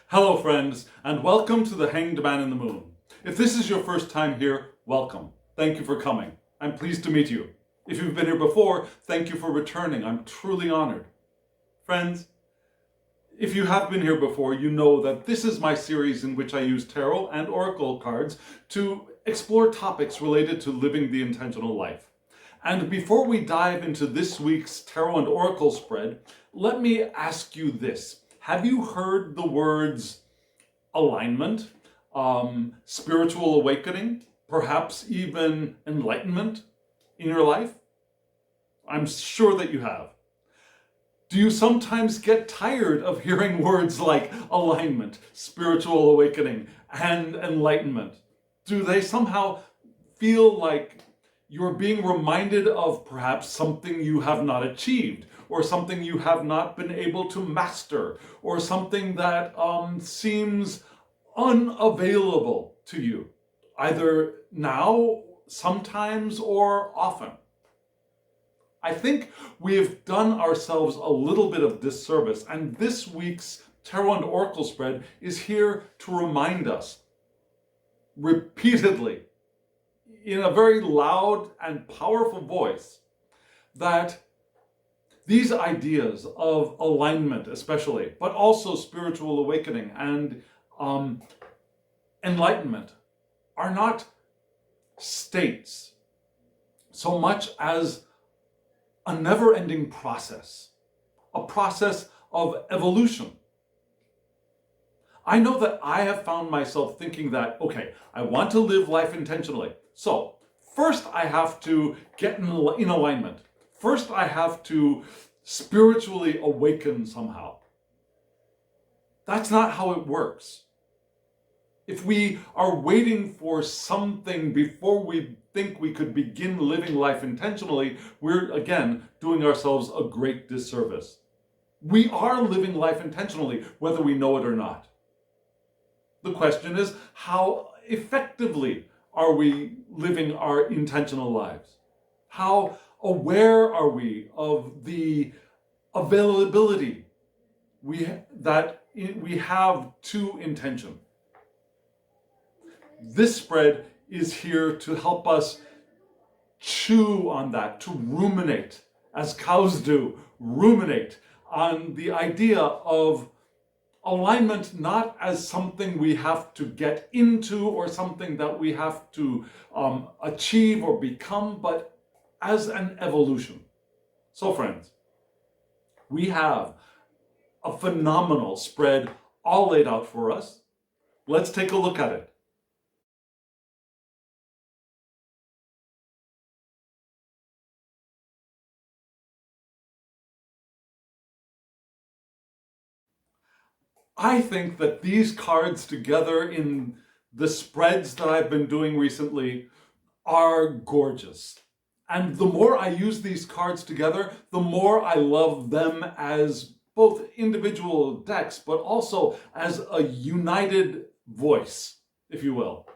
Hello friends, and welcome to the Hanged Man in the Moon. If this is your first time here, welcome. Thank you for coming. I'm pleased to meet you. If you've been here before, thank you for returning. I'm truly honored. Friends, if you have been here before, you know that this is my series in which I use tarot and oracle cards to explore topics related to living the intentional life. And before we dive into this week's tarot and oracle spread, let me ask you this. Have you heard the words alignment, spiritual awakening, perhaps even enlightenment in your life? I'm sure that you have. Do you sometimes get tired of hearing words like alignment, spiritual awakening, and enlightenment? Do they somehow feel like you're being reminded of perhaps something you have not achieved, or something you have not been able to master, or something that seems unavailable to you, either now, sometimes, or often? I think we have done ourselves a little bit of disservice, and this week's Tarot and Oracle spread is here to remind us repeatedly, in a very loud and powerful voice, that these ideas of alignment especially, but also spiritual awakening and enlightenment, are not states so much as a never-ending process, a process of evolution. I know that I have found myself thinking that, okay, I want to live life intentionally. So first I have to get in alignment. First I have to spiritually awaken somehow. That's not how it works. If we are waiting for something before we think we could begin living life intentionally, we're again doing ourselves a great disservice. We are living life intentionally, whether we know it or not. The question is, how effectively are we living our intentional lives? How aware are we of the availability that we have to intention? This spread is here to help us chew on that, to ruminate, as cows do, ruminate on the idea of alignment not as something we have to get into or something that we have to achieve or become, but as an evolution. So friends, we have a phenomenal spread all laid out for us. Let's take a look at it. I think that these cards together in the spreads that I've been doing recently are gorgeous. And the more I use these cards together, the more I love them as both individual decks, but also as a united voice, if you will.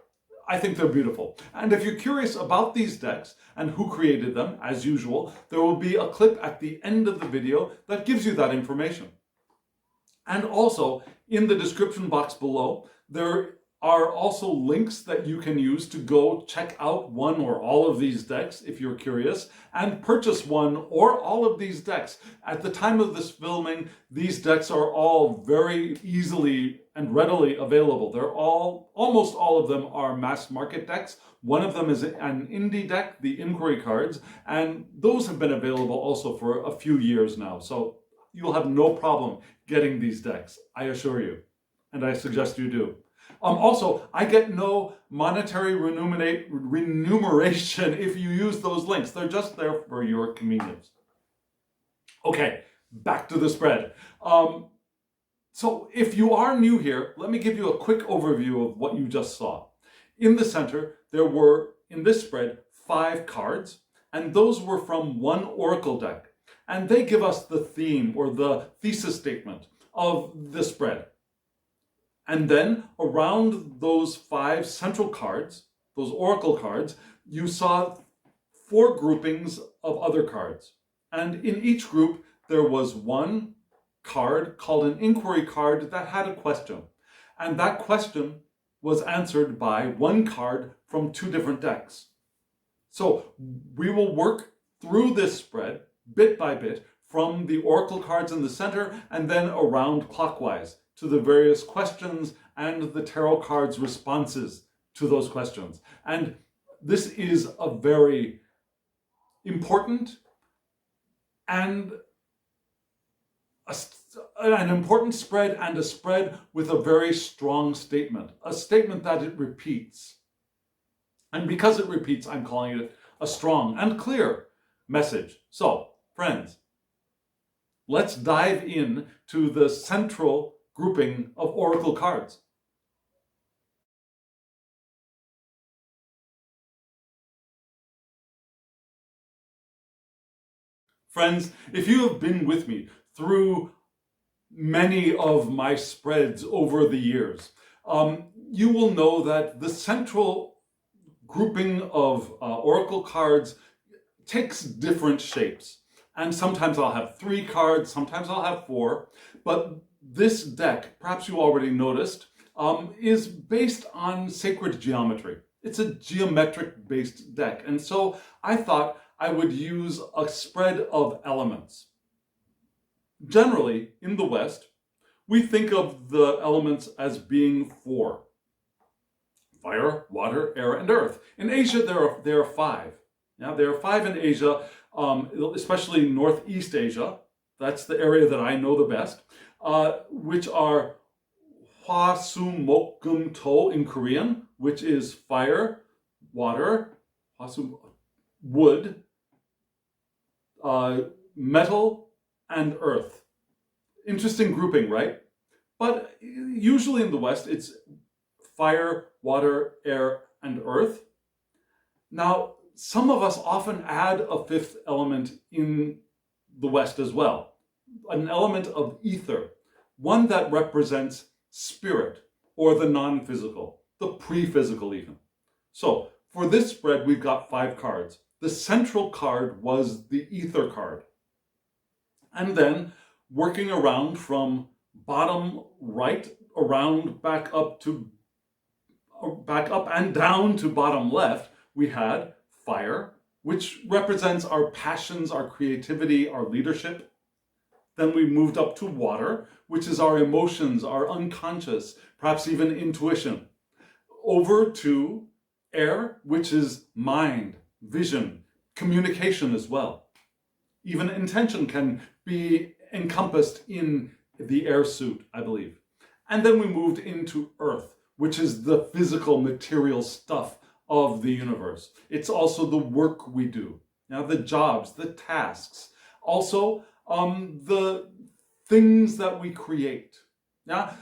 I think they're beautiful. And if you're curious about these decks and who created them, as usual, there will be a clip at the end of the video that gives you that information. And also, in the description box below, there are also links that you can use to go check out one or all of these decks if you're curious, and purchase one or all of these decks. At the time of this filming, these decks are all very easily and readily available. Almost all of them are mass market decks. One of them is an indie deck, the Inquiry cards, and those have been available also for a few years now. So you'll have no problem getting these decks, I assure you, and I suggest you do. Also, I get no monetary remuneration if you use those links. They're just there for your convenience. Okay, back to the spread. So if you are new here, let me give you a quick overview of what you just saw. In the center, there were, in this spread, 5 cards, and those were from one oracle deck. And they give us the theme or the thesis statement of the spread. And then around those 5 central cards, those oracle cards, you saw 4 groupings of other cards. And in each group, there was one card called an inquiry card that had a question. And that question was answered by one card from two different decks. So we will work through this spread bit by bit from the oracle cards in the center and then around clockwise to the various questions and the tarot cards' responses to those questions. And this is a very important and an important spread, and a spread with a very strong statement, a statement that it repeats. And because it repeats, I'm calling it a strong and clear message. So, friends, let's dive in to the central grouping of oracle cards. Friends, if you have been with me through many of my spreads over the years, you will know that the central grouping of oracle cards takes different shapes. And sometimes I'll have 3 cards, sometimes I'll have 4. But this deck, perhaps you already noticed, is based on sacred geometry. It's a geometric-based deck. And so I thought I would use a spread of elements. Generally, in the West, we think of the elements as being 4. Fire, water, air, and earth. In Asia, there are 5. Now, there are 5 in Asia, especially Northeast Asia. That's the area that I know the best, which are Hwa, Sum, Mok, Gum, To in Korean, which is fire, water, wood, metal, and earth. Interesting grouping, right? But usually in the West, it's fire, water, air, and earth. Now, some of us often add a 5th element in the West as well, an element of ether, one that represents spirit, or the non-physical, the pre-physical even. So, for this spread, we've got 5 cards. The central card was the ether card. And then, working around from bottom right, around back up and down to bottom left, we had fire, which represents our passions, our creativity, our leadership. Then we moved up to water, which is our emotions, our unconscious, perhaps even intuition. Over to air, which is mind, vision, communication as well. Even intention can be encompassed in the air suit, I believe. And then we moved into earth, which is the physical material stuff of the universe. It's also the work we do. Now, the jobs, the tasks, also the things that we create. Now,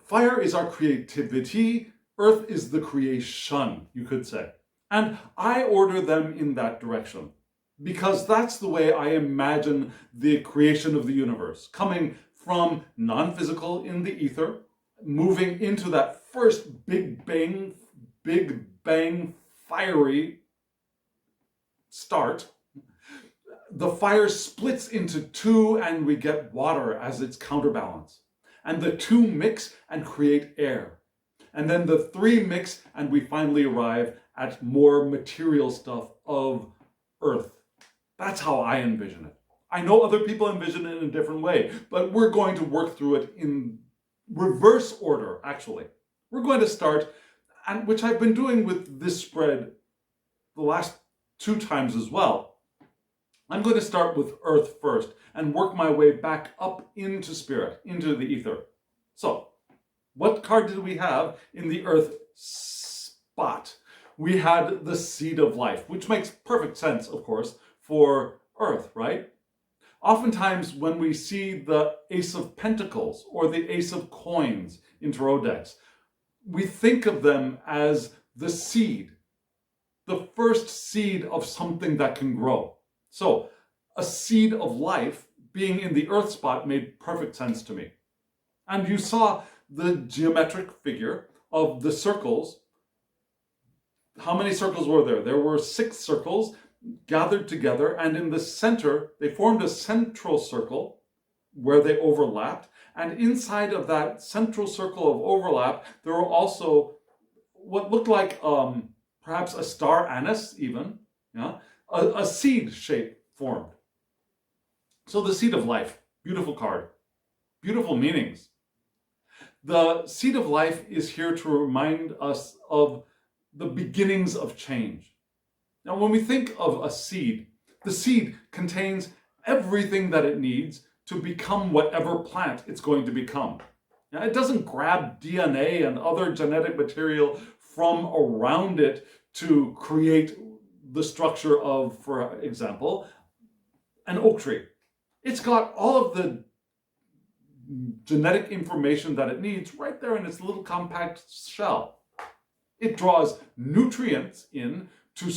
fire is our creativity, earth is the creation, you could say. And I order them in that direction because that's the way I imagine the creation of the universe, coming from non-physical in the ether, moving into that first big bang fiery start. The fire splits into 2 and we get water as its counterbalance. And the 2 mix and create air. And then the 3 mix and we finally arrive at more material stuff of earth. That's how I envision it. I know other people envision it in a different way, but we're going to work through it in reverse order, actually. We're going to start, and which I've been doing with this spread the last 2 times as well. I'm going to start with earth first and work my way back up into spirit, into the ether. So, what card did we have in the earth spot? We had the seed of life, which makes perfect sense, of course, for earth, right? Oftentimes when we see the Ace of Pentacles or the Ace of Coins in tarot decks, we think of them as the seed, the first seed of something that can grow. So a seed of life being in the earth spot made perfect sense to me. And you saw the geometric figure of the circles. How many circles were there? There were 6 circles gathered together, and in the center, they formed a central circle where they overlapped, And inside of that central circle of overlap, there were also what looked like perhaps a star anise even, yeah? A seed shape formed. So the seed of life, beautiful card, beautiful meanings. The seed of life is here to remind us of the beginnings of change. Now, when we think of a seed, the seed contains everything that it needs to become whatever plant it's going to become. Now, it doesn't grab DNA and other genetic material from around it to create the structure of, for example, an oak tree. It's got all of the genetic information that it needs right there in its little compact shell. It draws nutrients in to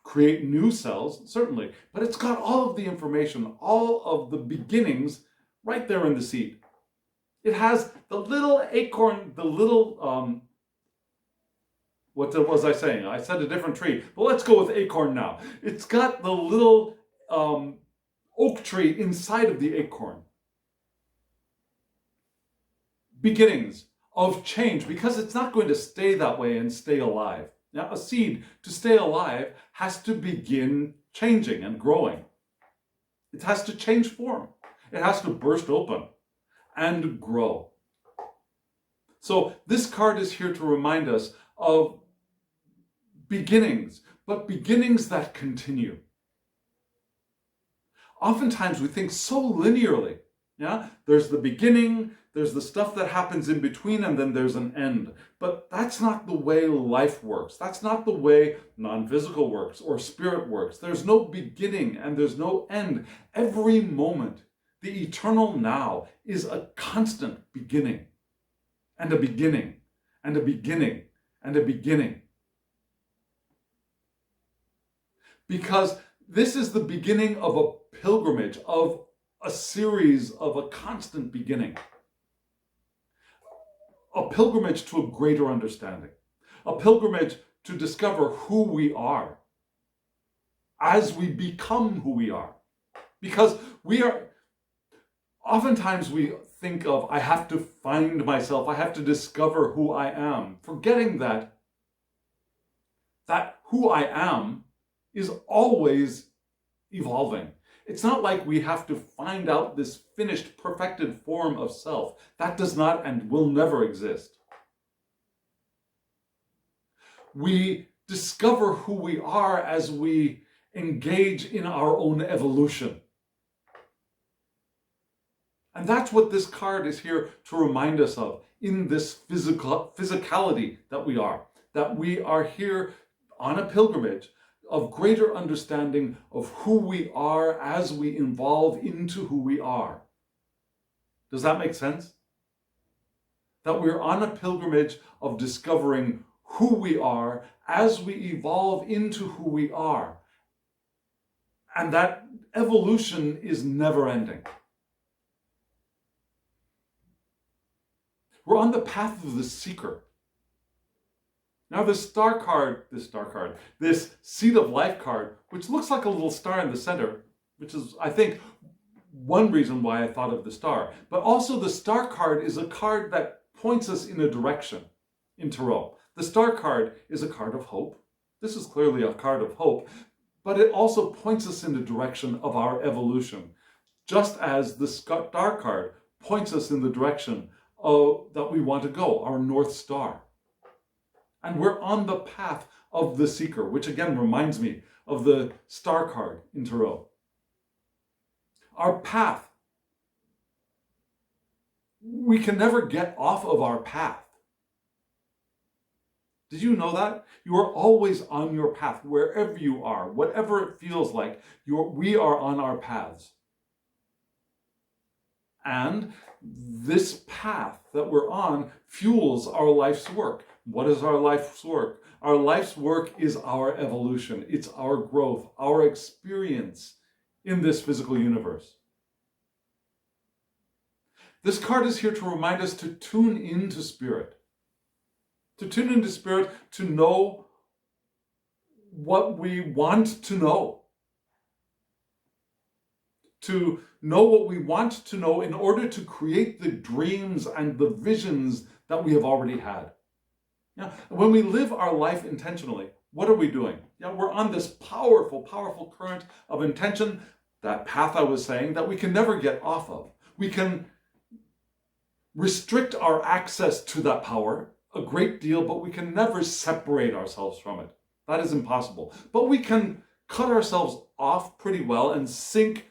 create new cells, certainly, but it's got all of the information, all of the beginnings right there in the seed. It has the little acorn, the little, what was I saying? I said a different tree, but let's go with acorn now. It's got the little oak tree inside of the acorn. Beginnings of change, because it's not going to stay that way and stay alive. Now, a seed, to stay alive, has to begin changing and growing. It has to change form. It has to burst open and grow. So this card is here to remind us of beginnings, but beginnings that continue. Oftentimes we think so linearly. Yeah, there's the beginning, there's the stuff that happens in between, and then there's an end. But that's not the way life works. That's not the way non-physical works or spirit works. There's no beginning and there's no end. Every moment, the eternal now, is a constant beginning, and a beginning, and a beginning, and a beginning. Because this is the beginning of a pilgrimage, of a series of a constant beginning. A pilgrimage to a greater understanding. A pilgrimage to discover who we are as we become who we are. Because oftentimes we think of, I have to find myself, I have to discover who I am, forgetting that who I am is always evolving. It's not like we have to find out this finished, perfected form of self. That does not and will never exist. We discover who we are as we engage in our own evolution. And that's what this card is here to remind us of in this physicality that we are. That we are here on a pilgrimage of greater understanding of who we are as we evolve into who we are. Does that make sense? That we're on a pilgrimage of discovering who we are as we evolve into who we are. And that evolution is never ending. We're on the path of the seeker. Now this seed of life card, which looks like a little star in the center, which is, I think, one reason why I thought of the star. But also the star card is a card that points us in a direction in Tarot. The star card is a card of hope. This is clearly a card of hope, but it also points us in the direction of our evolution, just as the star card points us in the direction that we want to go, our North Star. And we're on the path of the seeker, which again reminds me of the star card in Tarot. Our path. We can never get off of our path. Did you know that? You are always on your path, wherever you are, whatever it feels like, we are on our paths. And this path that we're on fuels our life's work. What is our life's work? Our life's work is our evolution. It's our growth, our experience in this physical universe. This card is here to remind us to tune into spirit. To tune into spirit, to know what we want to know. to know what we want to know in order to create the dreams and the visions that we have already had. Yeah, when we live our life intentionally, what are we doing? Yeah, we're on this powerful, powerful current of intention, that path I was saying, that we can never get off of. We can restrict our access to that power a great deal, but we can never separate ourselves from it. That is impossible. But we can cut ourselves off pretty well and sink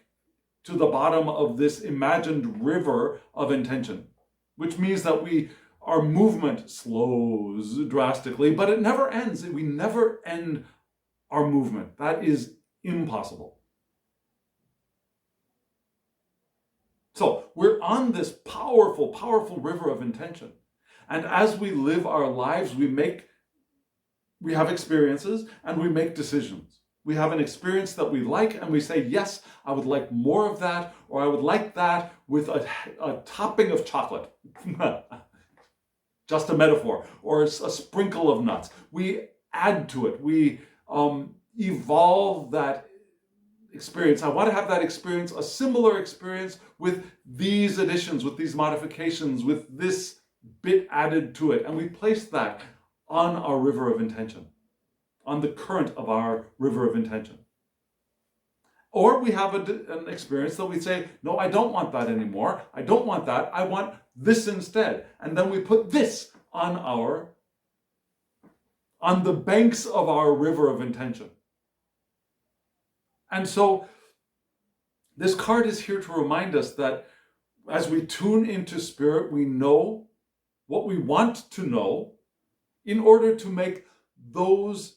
to the bottom of this imagined river of intention, which means that our movement slows drastically, but it never ends. We never end our movement. That is impossible. So we're on this powerful, powerful river of intention. And as we live our lives, we have experiences and we make decisions. We have an experience that we like and we say, yes, I would like more of that, or I would like that with a topping of chocolate. Just a metaphor, or a sprinkle of nuts. We add to it. We evolve that experience. I want to have that experience, a similar experience with these additions, with these modifications, with this bit added to it. And we place that on our river of intention, on the current of our river of intention. Or we have an experience that we say, no, I don't want that anymore. I don't want that. I want this instead. And then we put this on the banks of our river of intention. And so this card is here to remind us that as we tune into spirit, we know what we want to know in order to make those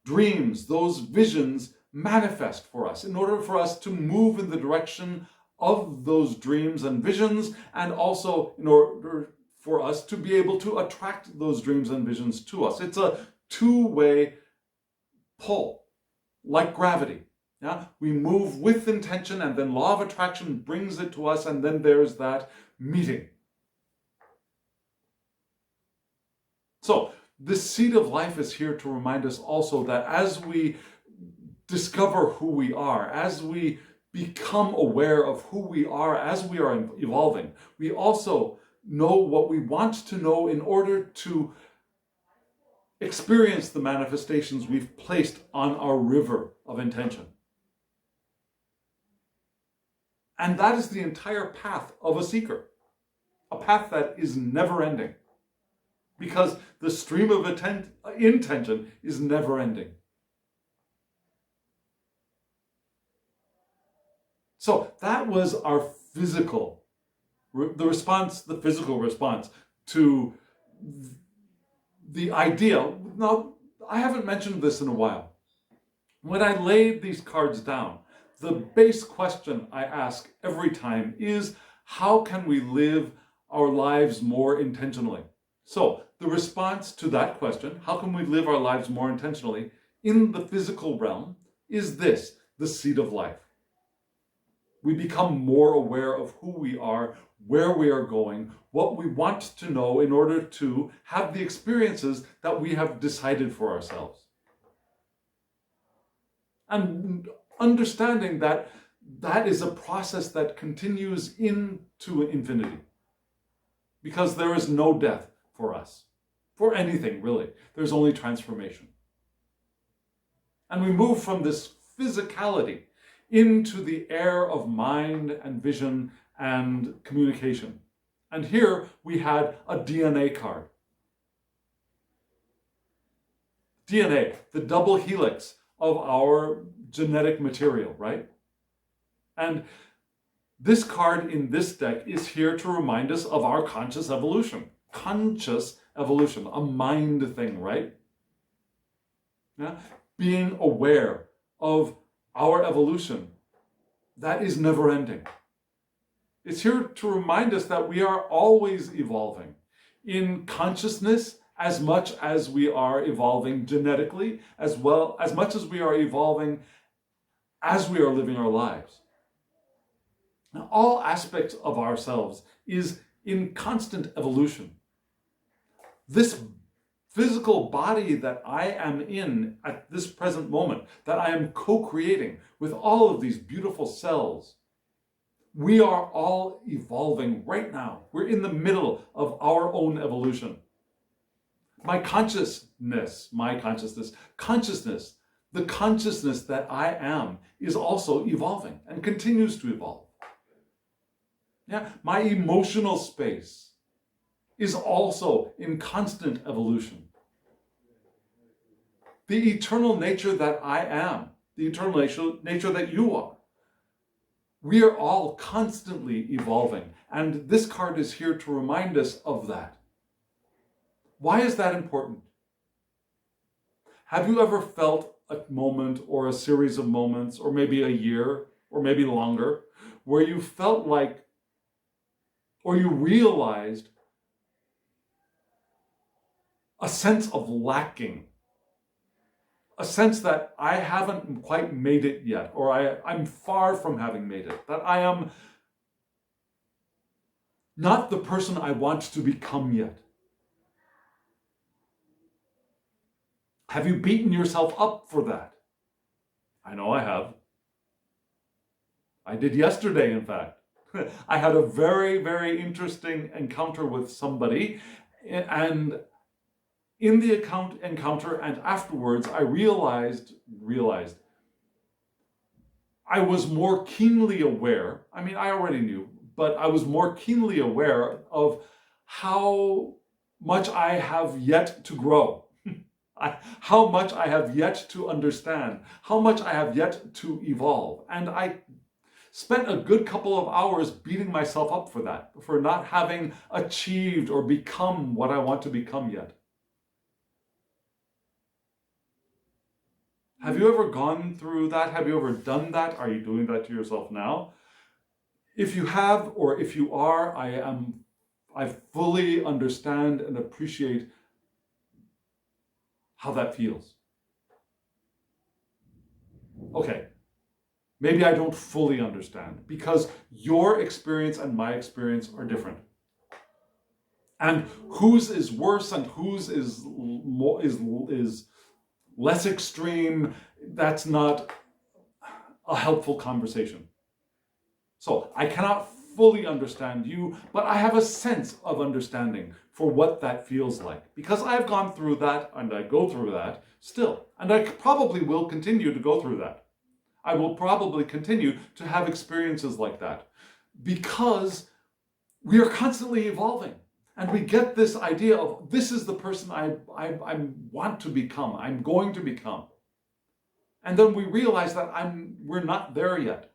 dreams, those visions manifest for us, in order for us to move in the direction of those dreams and visions, and also in order for us to be able to attract those dreams and visions to us. It's a two-way pull, like gravity. Yeah? We move with intention, and then law of attraction brings it to us, and then there's that meeting. So, the seed of life is here to remind us also that as we discover who we are, as we become aware of who we are, as we are evolving, we also know what we want to know in order to experience the manifestations we've placed on our river of intention. And that is the entire path of a seeker, a path that is never ending, because the stream of intention is never ending. So that was our physical response to the idea. Now, I haven't mentioned this in a while. When I laid these cards down, the base question I ask every time is, how can we live our lives more intentionally? So the response to that question, how can we live our lives more intentionally in the physical realm, is this: the seed of life. We become more aware of who we are, where we are going, what we want to know in order to have the experiences that we have decided for ourselves. And understanding that that is a process that continues into infinity. Because there is no death for us, for anything really. There's only transformation. And we move from this physicality into the air of mind and vision and communication. And here we had a DNA card. DNA, the double helix of our genetic material, right? And this card in this deck is here to remind us of our conscious evolution. Conscious evolution, a mind thing, right? Yeah? Being aware of our evolution, that is never ending. It's here to remind us that we are always evolving in consciousness as much as we are evolving genetically, as much as we are evolving as we are living our lives. Now, all aspects of ourselves is in constant evolution. This physical body that I am in at this present moment, that I am co-creating with all of these beautiful cells. We are all evolving right now. We're in the middle of our own evolution. My consciousness, the consciousness that I am is also evolving and continues to evolve. Yeah, my emotional space is also in constant evolution. The eternal nature that I am, the eternal nature that you are, we are all constantly evolving, and this card is here to remind us of that. Why is that important? Have you ever felt a moment or a series of moments, or maybe a year, or maybe longer, where you felt like, or you realized a sense of lacking? A sense that I haven't quite made it yet, or I'm far from having made it, that I am not the person I want to become yet. Have you beaten yourself up for that? I know I have. I did yesterday, in fact. I had a very, very interesting encounter with somebody, and in the encounter and afterwards, I realized I was more keenly aware, I mean, I already knew, but I was more keenly aware of how much I have yet to grow, how much I have yet to understand, how much I have yet to evolve. And I spent a good couple of hours beating myself up for that, for not having achieved or become what I want to become yet. Have you ever gone through that? Have you ever done that? Are you doing that to yourself now? If you have, or if you are, I fully understand and appreciate how that feels. Okay, maybe I don't fully understand, because your experience and my experience are different. And whose is worse and whose is less extreme, that's not a helpful conversation. So I cannot fully understand you, but I have a sense of understanding for what that feels like, because I've gone through that, and I go through that still, and I probably will continue to go through that. I will probably continue to have experiences like that, because we are constantly evolving. And we get this idea of, this is the person I want to become, I'm going to become. And then we realize that we're not there yet,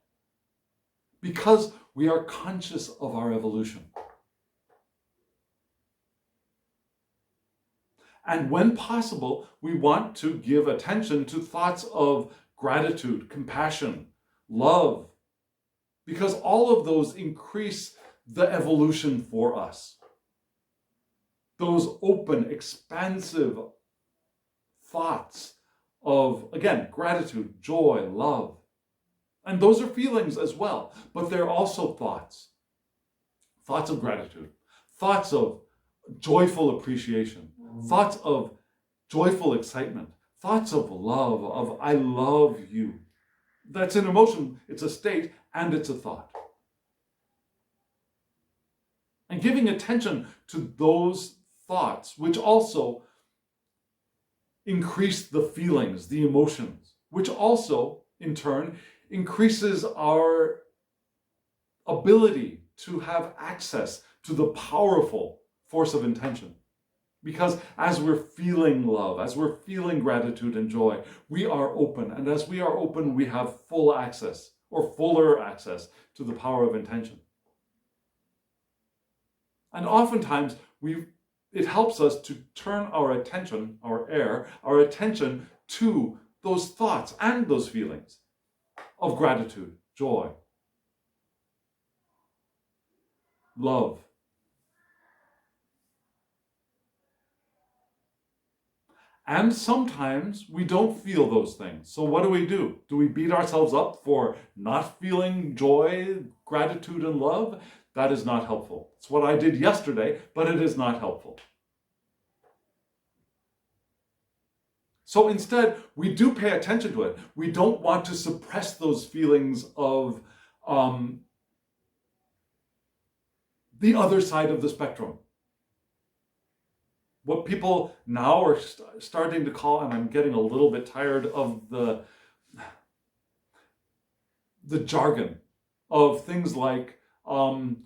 because we are conscious of our evolution. And when possible, we want to give attention to thoughts of gratitude, compassion, love, because all of those increase the evolution for us. Those open, expansive thoughts of, again, gratitude, joy, love. And those are feelings as well, but they're also thoughts. Thoughts of gratitude, thoughts of joyful appreciation, thoughts of joyful excitement, thoughts of love, of I love you. That's an emotion, it's a state, and it's a thought. And giving attention to those thoughts, which also increase the feelings, the emotions, which also, in turn, increases our ability to have access to the powerful force of intention. Because as we're feeling love, as we're feeling gratitude and joy, we are open. And as we are open, we have full access, or fuller access, to the power of intention. And oftentimes, it helps us to turn our attention, our attention to those thoughts and those feelings of gratitude, joy, love. And sometimes we don't feel those things. So what do? Do we beat ourselves up for not feeling joy, gratitude, and love? That is not helpful. It's what I did yesterday, but it is not helpful. So instead, we do pay attention to it. We don't want to suppress those feelings of the other side of the spectrum. What people now are starting to call, and I'm getting a little bit tired of the jargon of things like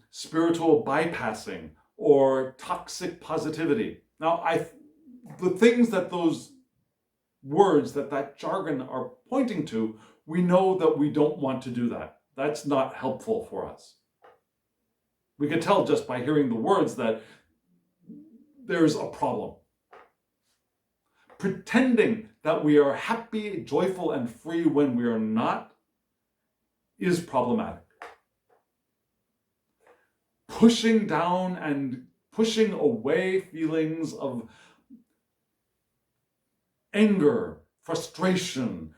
spiritual bypassing or toxic positivity. Now, the things that those words, that jargon are pointing to, we know that we don't want to do that. That's not helpful for us. We can tell just by hearing the words that there's a problem. Pretending that we are happy, joyful, and free when we are not is problematic. Pushing down and pushing away feelings of anger, frustration,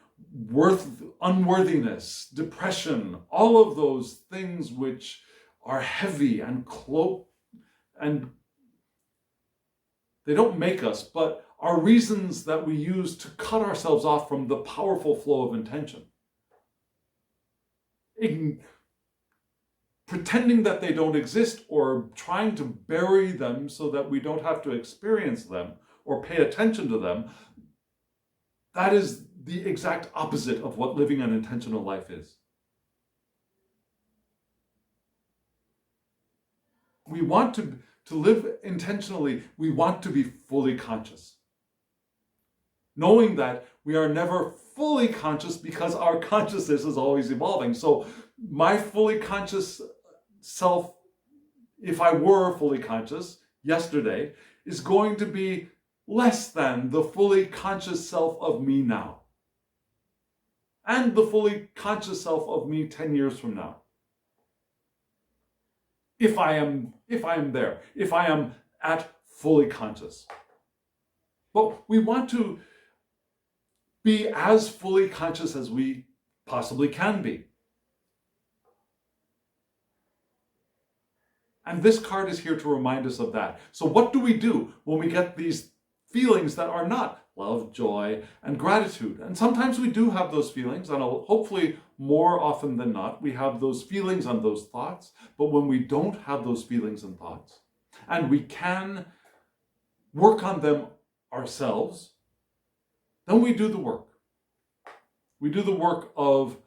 unworthiness, depression, all of those things which are heavy and cloaked, and they don't make us, but are reasons that we use to cut ourselves off from the powerful flow of intention. Pretending that they don't exist or trying to bury them so that we don't have to experience them or pay attention to them, that is the exact opposite of what living an intentional life is. We want to live intentionally. We want to be fully conscious. Knowing that we are never fully conscious because our consciousness is always evolving. So my fully conscious self, if I were fully conscious yesterday, is going to be less than the fully conscious self of me now. And the fully conscious self of me 10 years from now. If I am there, if I am at fully conscious. But we want to be as fully conscious as we possibly can be. And this card is here to remind us of that. So what do we do when we get these feelings that are not love, joy, and gratitude? And sometimes we do have those feelings, and hopefully more often than not, we have those feelings and those thoughts. But when we don't have those feelings and thoughts, and we can work on them ourselves, then we do the work. We do the work of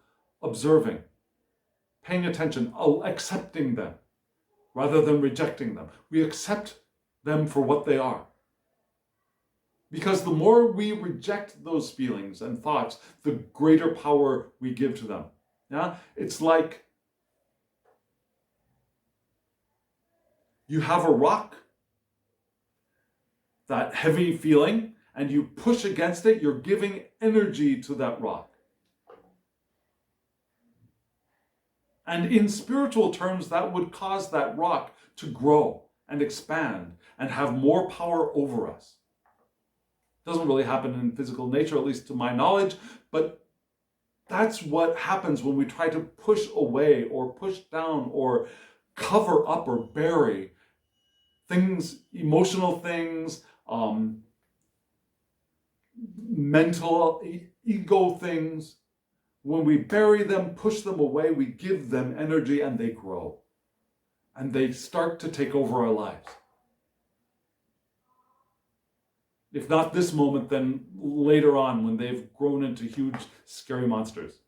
observing, paying attention, accepting them, rather than rejecting them. We accept them for what they are. Because the more we reject those feelings and thoughts, the greater power we give to them. Yeah? It's like you have a rock, that heavy feeling, and you push against it, you're giving energy to that rock. And in spiritual terms, that would cause that rock to grow and expand and have more power over us. Doesn't really happen in physical nature, at least to my knowledge, but that's what happens when we try to push away or push down or cover up or bury things, emotional things, mental, ego things. When we bury them, push them away, we give them energy and they grow. And they start to take over our lives. If not this moment, then later on when they've grown into huge, scary monsters.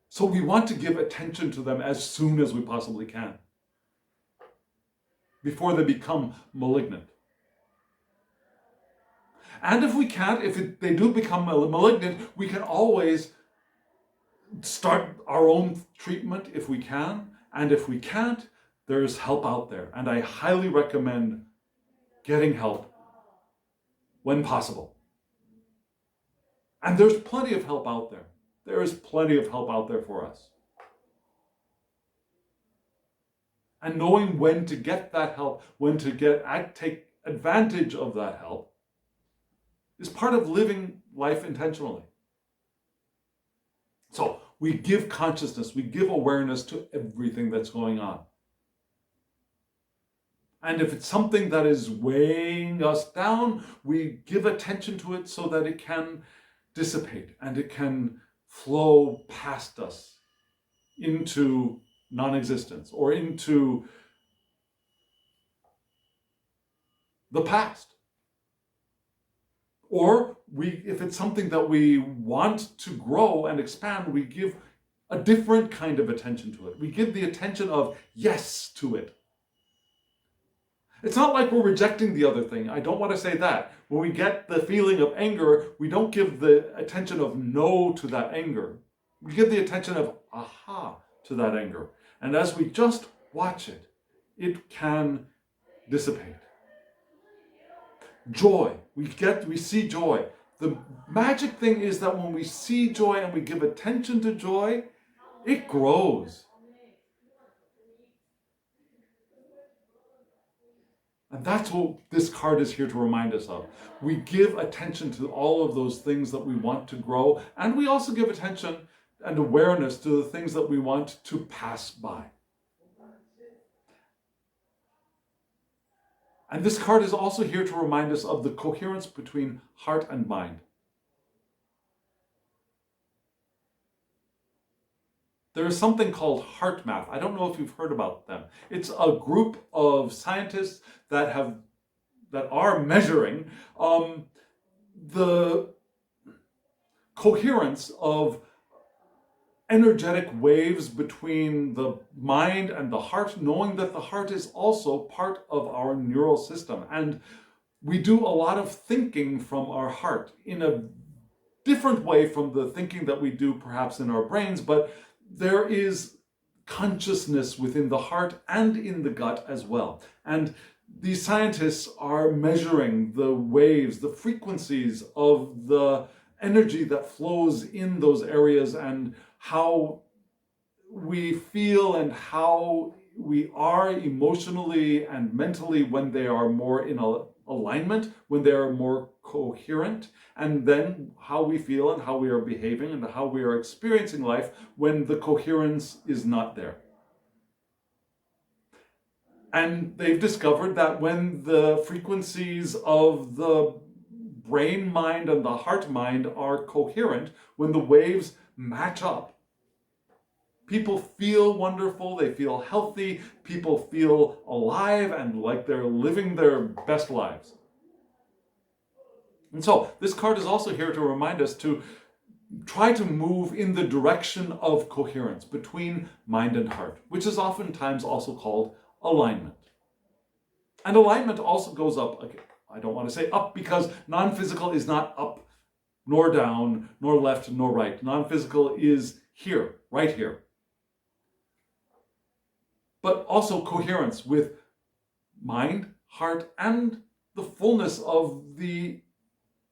So we want to give attention to them as soon as we possibly can, before they become malignant. And if we can't, they do become malignant, we can always start our own treatment if we can. And if we can't, there's help out there. And I highly recommend getting help when possible. And there's plenty of help out there. There is plenty of help out there for us. And knowing when to get that help, when to take advantage of that help, is part of living life intentionally. So we give consciousness, we give awareness to everything that's going on. And if it's something that is weighing us down, we give attention to it so that it can dissipate and it can flow past us into non-existence or into the past. Or if it's something that we want to grow and expand, we give a different kind of attention to it. We give the attention of yes to it. It's not like we're rejecting the other thing. I don't want to say that. When we get the feeling of anger, we don't give the attention of no to that anger. We give the attention of aha to that anger. And as we just watch it, it can dissipate. Joy. We see joy. The magic thing is that when we see joy and we give attention to joy, it grows. And that's what this card is here to remind us of. We give attention to all of those things that we want to grow, and we also give attention and awareness to the things that we want to pass by. And this card is also here to remind us of the coherence between heart and mind. There is something called heart math. I don't know if you've heard about them. It's a group of scientists that are measuring the coherence of energetic waves between the mind and the heart, knowing that the heart is also part of our neural system. And we do a lot of thinking from our heart in a different way from the thinking that we do perhaps in our brains, but there is consciousness within the heart and in the gut as well. And these scientists are measuring the waves, the frequencies of the energy that flows in those areas and how we feel and how we are emotionally and mentally when they are more in alignment, when they are more coherent, and then how we feel and how we are behaving and how we are experiencing life when the coherence is not there. And they've discovered that when the frequencies of the brain mind and the heart mind are coherent, when the waves match up, people feel wonderful, they feel healthy, people feel alive and like they're living their best lives. And so this card is also here to remind us to try to move in the direction of coherence between mind and heart, which is oftentimes also called alignment. And alignment also goes up, okay, I don't want to say up because non-physical is not up, nor down, nor left, nor right. Non-physical is here, right here. But also coherence with mind, heart, and the fullness of the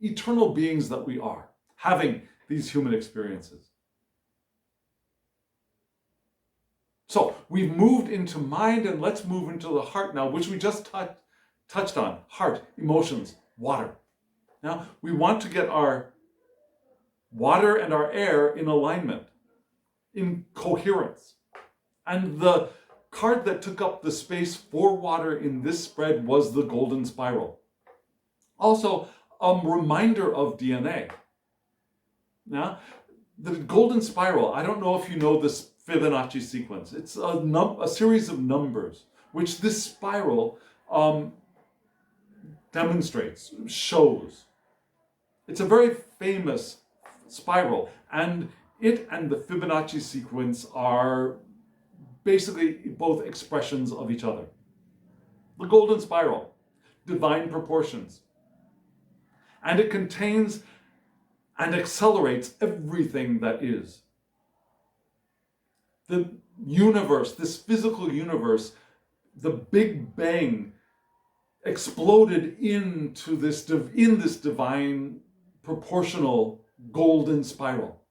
eternal beings that we are, having these human experiences. So we've moved into mind, and let's move into the heart now, which we just touched on. Heart, emotions, water. Now we want to get our water and our air in alignment, in coherence. And the card that took up the space for water in this spread was the golden spiral. Also, a reminder of DNA. Now, the golden spiral, I don't know if you know this Fibonacci sequence. It's a series of numbers, which this spiral demonstrates, shows. It's a very famous spiral, and it and the Fibonacci sequence are basically both expressions of each other. The golden spiral, divine proportions. And it contains and accelerates everything that is. The universe, this physical universe, the Big Bang exploded into this divine proportional golden spiral.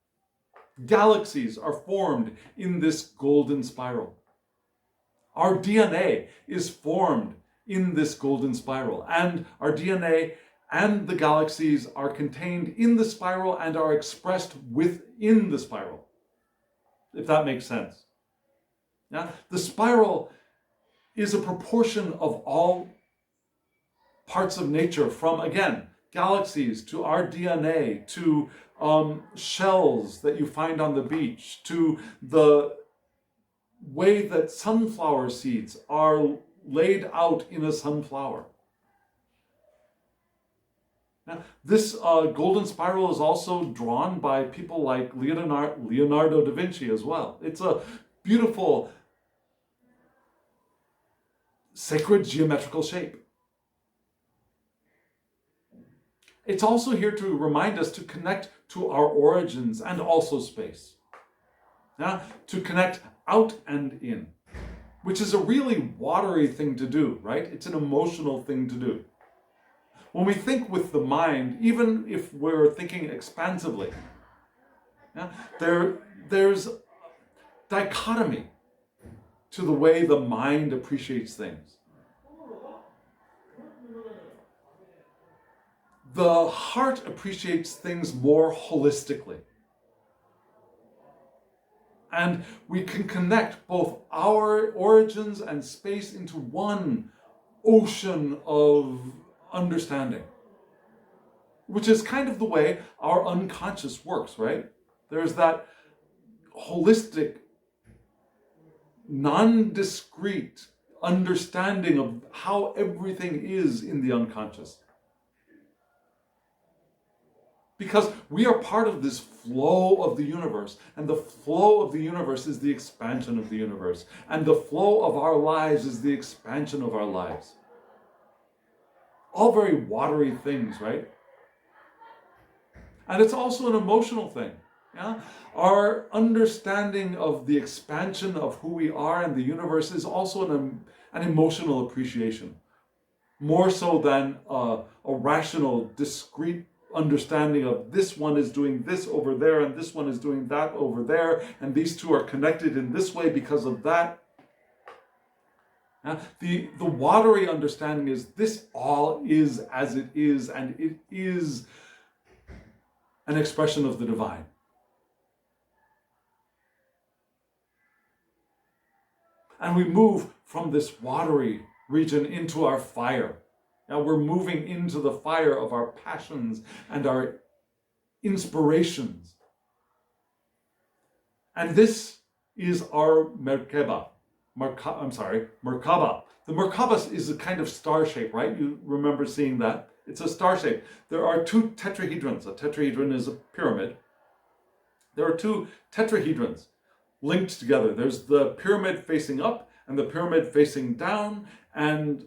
Galaxies are formed in this golden spiral. Our DNA is formed in this golden spiral, and our DNA and the galaxies are contained in the spiral and are expressed within the spiral, if that makes sense. Now, the spiral is a proportion of all parts of nature, from, again, galaxies to our DNA, to shells that you find on the beach, to the way that sunflower seeds are laid out in a sunflower. Now, this golden spiral is also drawn by people like Leonardo da Vinci as well. It's a beautiful, sacred geometrical shape. It's also here to remind us to connect to our origins and also space. Now, to connect out and in, which is a really watery thing to do, right? It's an emotional thing to do. When we think with the mind, even if we're thinking expansively, there's dichotomy to the way the mind appreciates things. The heart appreciates things more holistically. And we can connect both our origins and space into one ocean of understanding, which is kind of the way our unconscious works, right? There's that holistic, non-discrete understanding of how everything is in the unconscious. Because we are part of this flow of the universe, and the flow of the universe is the expansion of the universe, and the flow of our lives is the expansion of our lives. All very watery things, right? And it's also an emotional thing. Yeah? Our understanding of the expansion of who we are and the universe is also an emotional appreciation, more so than a rational, discrete understanding of this one is doing this over there and this one is doing that over there and these two are connected in this way because of that. The watery understanding is this all is as it is, and it is an expression of the divine. And we move from this watery region into our fire. Now we're moving into the fire of our passions and our inspirations. And this is our Merkaba. Merkaba. The Merkaba is a kind of star shape, right? You remember seeing that? It's a star shape. There are two tetrahedrons. A tetrahedron is a pyramid. There are two tetrahedrons linked together. There's the pyramid facing up and the pyramid facing down, and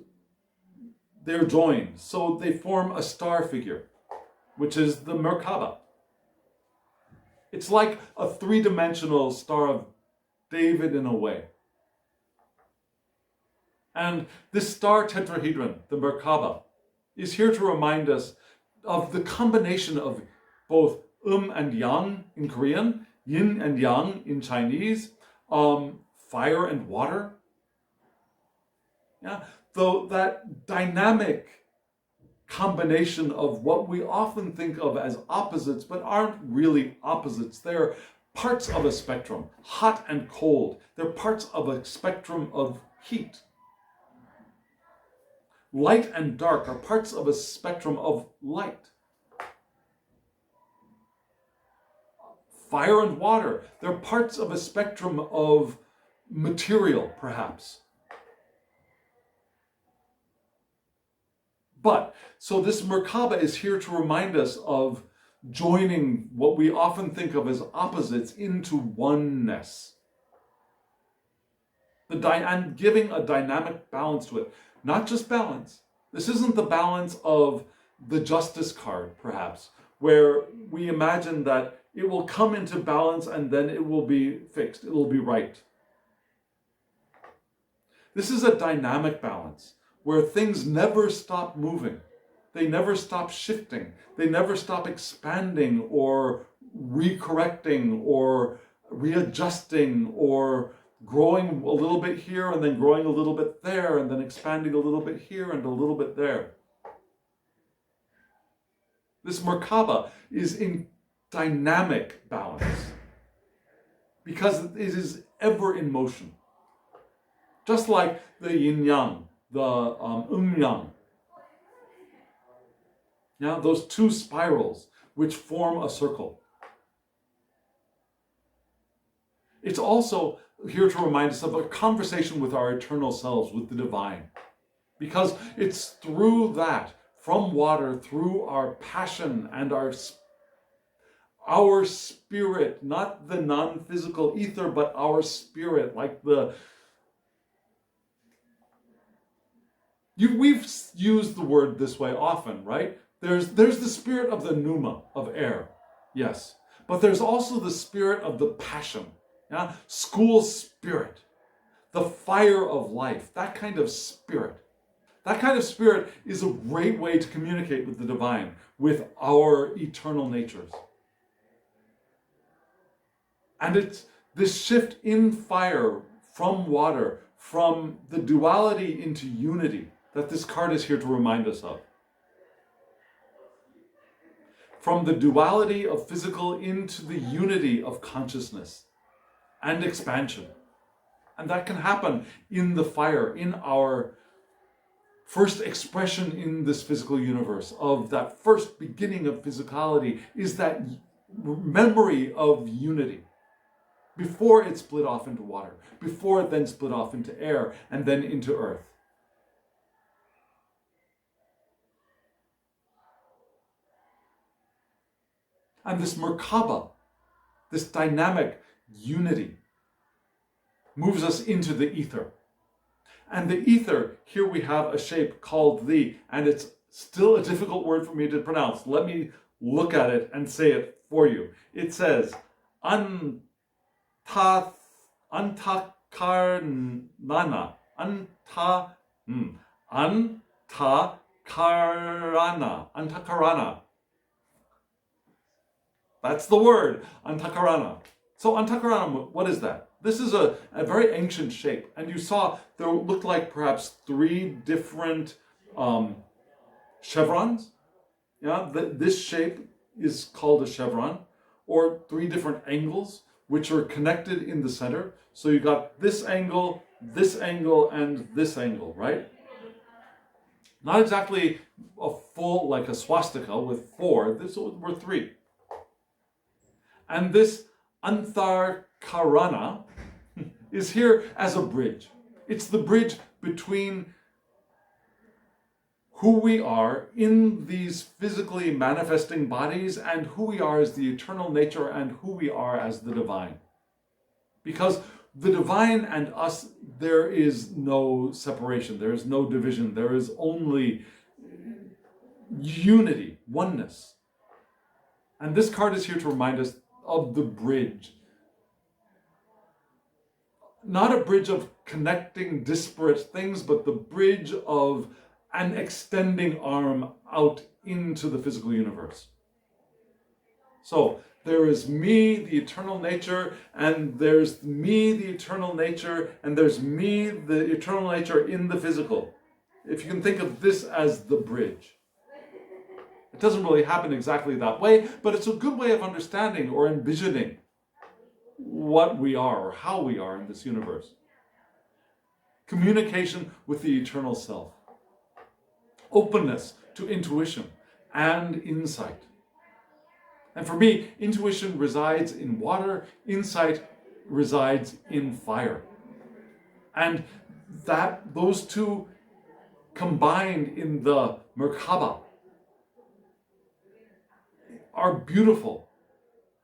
they're joined. So they form a star figure, which is the Merkaba. It's like a three-dimensional Star of David in a way. And this star tetrahedron, the Merkaba, is here to remind us of the combination of both and yang in Korean, yin and yang in Chinese, fire and water. Yeah, though that dynamic combination of what we often think of as opposites, but aren't really opposites. They're parts of a spectrum, hot and cold. They're parts of a spectrum of heat. Light and dark are parts of a spectrum of light. Fire and water, they're parts of a spectrum of material, perhaps. But, so this Merkaba is here to remind us of joining what we often think of as opposites into oneness. And giving a dynamic balance to it. Not just balance. This isn't the balance of the justice card, perhaps, where we imagine that it will come into balance and then it will be fixed, it will be right. This is a dynamic balance where things never stop moving. They never stop shifting. They never stop expanding or recorrecting or readjusting or growing a little bit here and then growing a little bit there and then expanding a little bit here and a little bit there. This Merkaba is in dynamic balance because it is ever in motion. Just like the yin-yang, the yang. Now, those two spirals which form a circle. It's also here to remind us of a conversation with our eternal selves, with the divine. Because it's through that, from water, through our passion and our spirit, not the non-physical ether, but our spirit, like we've used the word this way often, right? There's the spirit of the pneuma, of air, yes. But there's also the spirit of the passion, yeah? School spirit, the fire of life, that kind of spirit. That kind of spirit is a great way to communicate with the divine, with our eternal natures. And it's this shift in fire from water, from the duality into unity, that this card is here to remind us of. From the duality of physical into the unity of consciousness and expansion. And that can happen in the fire, in our first expression in this physical universe, of that first beginning of physicality, is that memory of unity. Before it split off into water, before it then split off into air, and then into earth. And this Merkaba, this dynamic unity, moves us into the ether. And the ether, here we have a shape called the, and it's still a difficult word for me to pronounce. Let me look at it and say it for you. It says, antakarana, antakarana. That's the word, antakarana. So antakarana, what is that? This is a very ancient shape. And you saw there looked like perhaps 3 different chevrons. Yeah, this shape is called a chevron, or 3 different angles which are connected in the center. So you got this angle, and this angle, right? Not exactly a full, like a swastika with 4, this were 3. And this Antharkarana is here as a bridge. It's the bridge between who we are in these physically manifesting bodies and who we are as the eternal nature and who we are as the divine. Because the divine and us, there is no separation, there is no division, there is only unity, oneness. And this card is here to remind us of the bridge. Not a bridge of connecting disparate things, but the bridge of an extending arm out into the physical universe. So there is me, the eternal nature, and there's me, the eternal nature, and there's me, the eternal nature in the physical. If you can think of this as the bridge. It doesn't really happen exactly that way, but it's a good way of understanding or envisioning what we are or how we are in this universe. Communication with the eternal self. Openness to intuition and insight. And for me, intuition resides in water, insight resides in fire. And those two combined in the Merkaba are beautiful.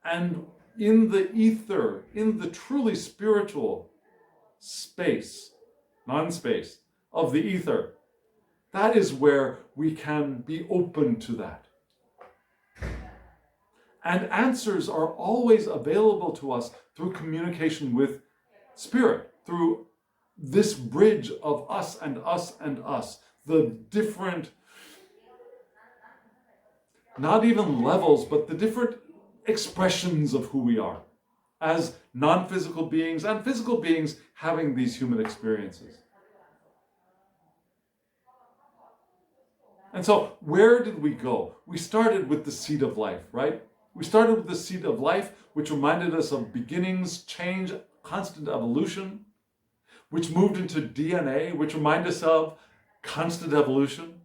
And in the ether, in the truly spiritual space, non-space of the ether, that is where we can be open to that. And answers are always available to us through communication with spirit, through this bridge of us and us and us, the different, not even levels, but the different expressions of who we are as non-physical beings and physical beings having these human experiences. And so where did we go? We started with the seed of life, right? We started with the seed of life, which reminded us of beginnings, change, constant evolution. which moved into DNA, which remind us of constant evolution,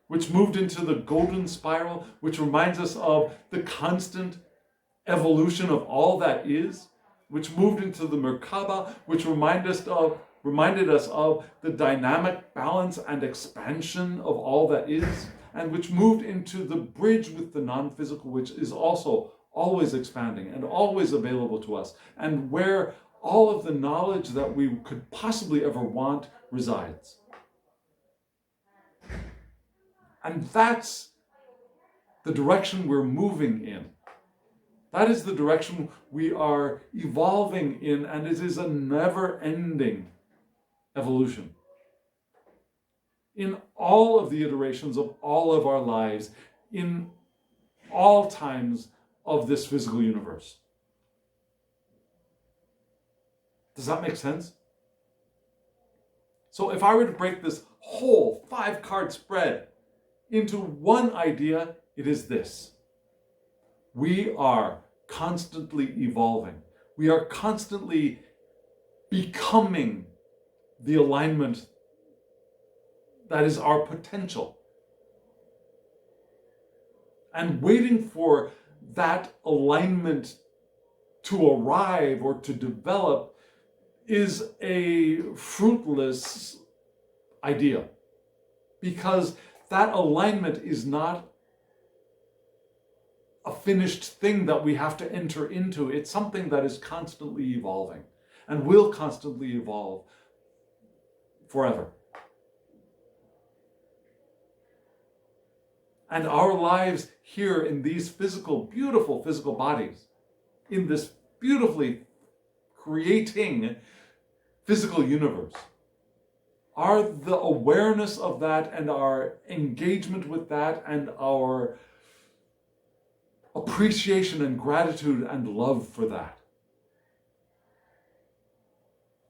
which moved into the golden spiral, which reminds us of the constant evolution of all that is, which moved into the Merkaba, which reminded us of the dynamic balance and expansion of all that is, and which moved into the bridge with the non-physical, which is also always expanding and always available to us, and where all of the knowledge that we could possibly ever want resides. And that's the direction we're moving in. That is the direction we are evolving in, and it is a never-ending evolution. In all of the iterations of all of our lives, in all times of this physical universe. Does that make sense? So if I were to break this whole 5-card spread into one idea, it is this. We are constantly evolving. We are constantly becoming the alignment that is our potential. And waiting for that alignment to arrive or to develop is a fruitless idea, because that alignment is not a finished thing that we have to enter into. It's something that is constantly evolving and will constantly evolve forever. And our lives here in these beautiful physical bodies, in this beautifully creating physical universe, are the awareness of that and our engagement with that and our appreciation and gratitude and love for that.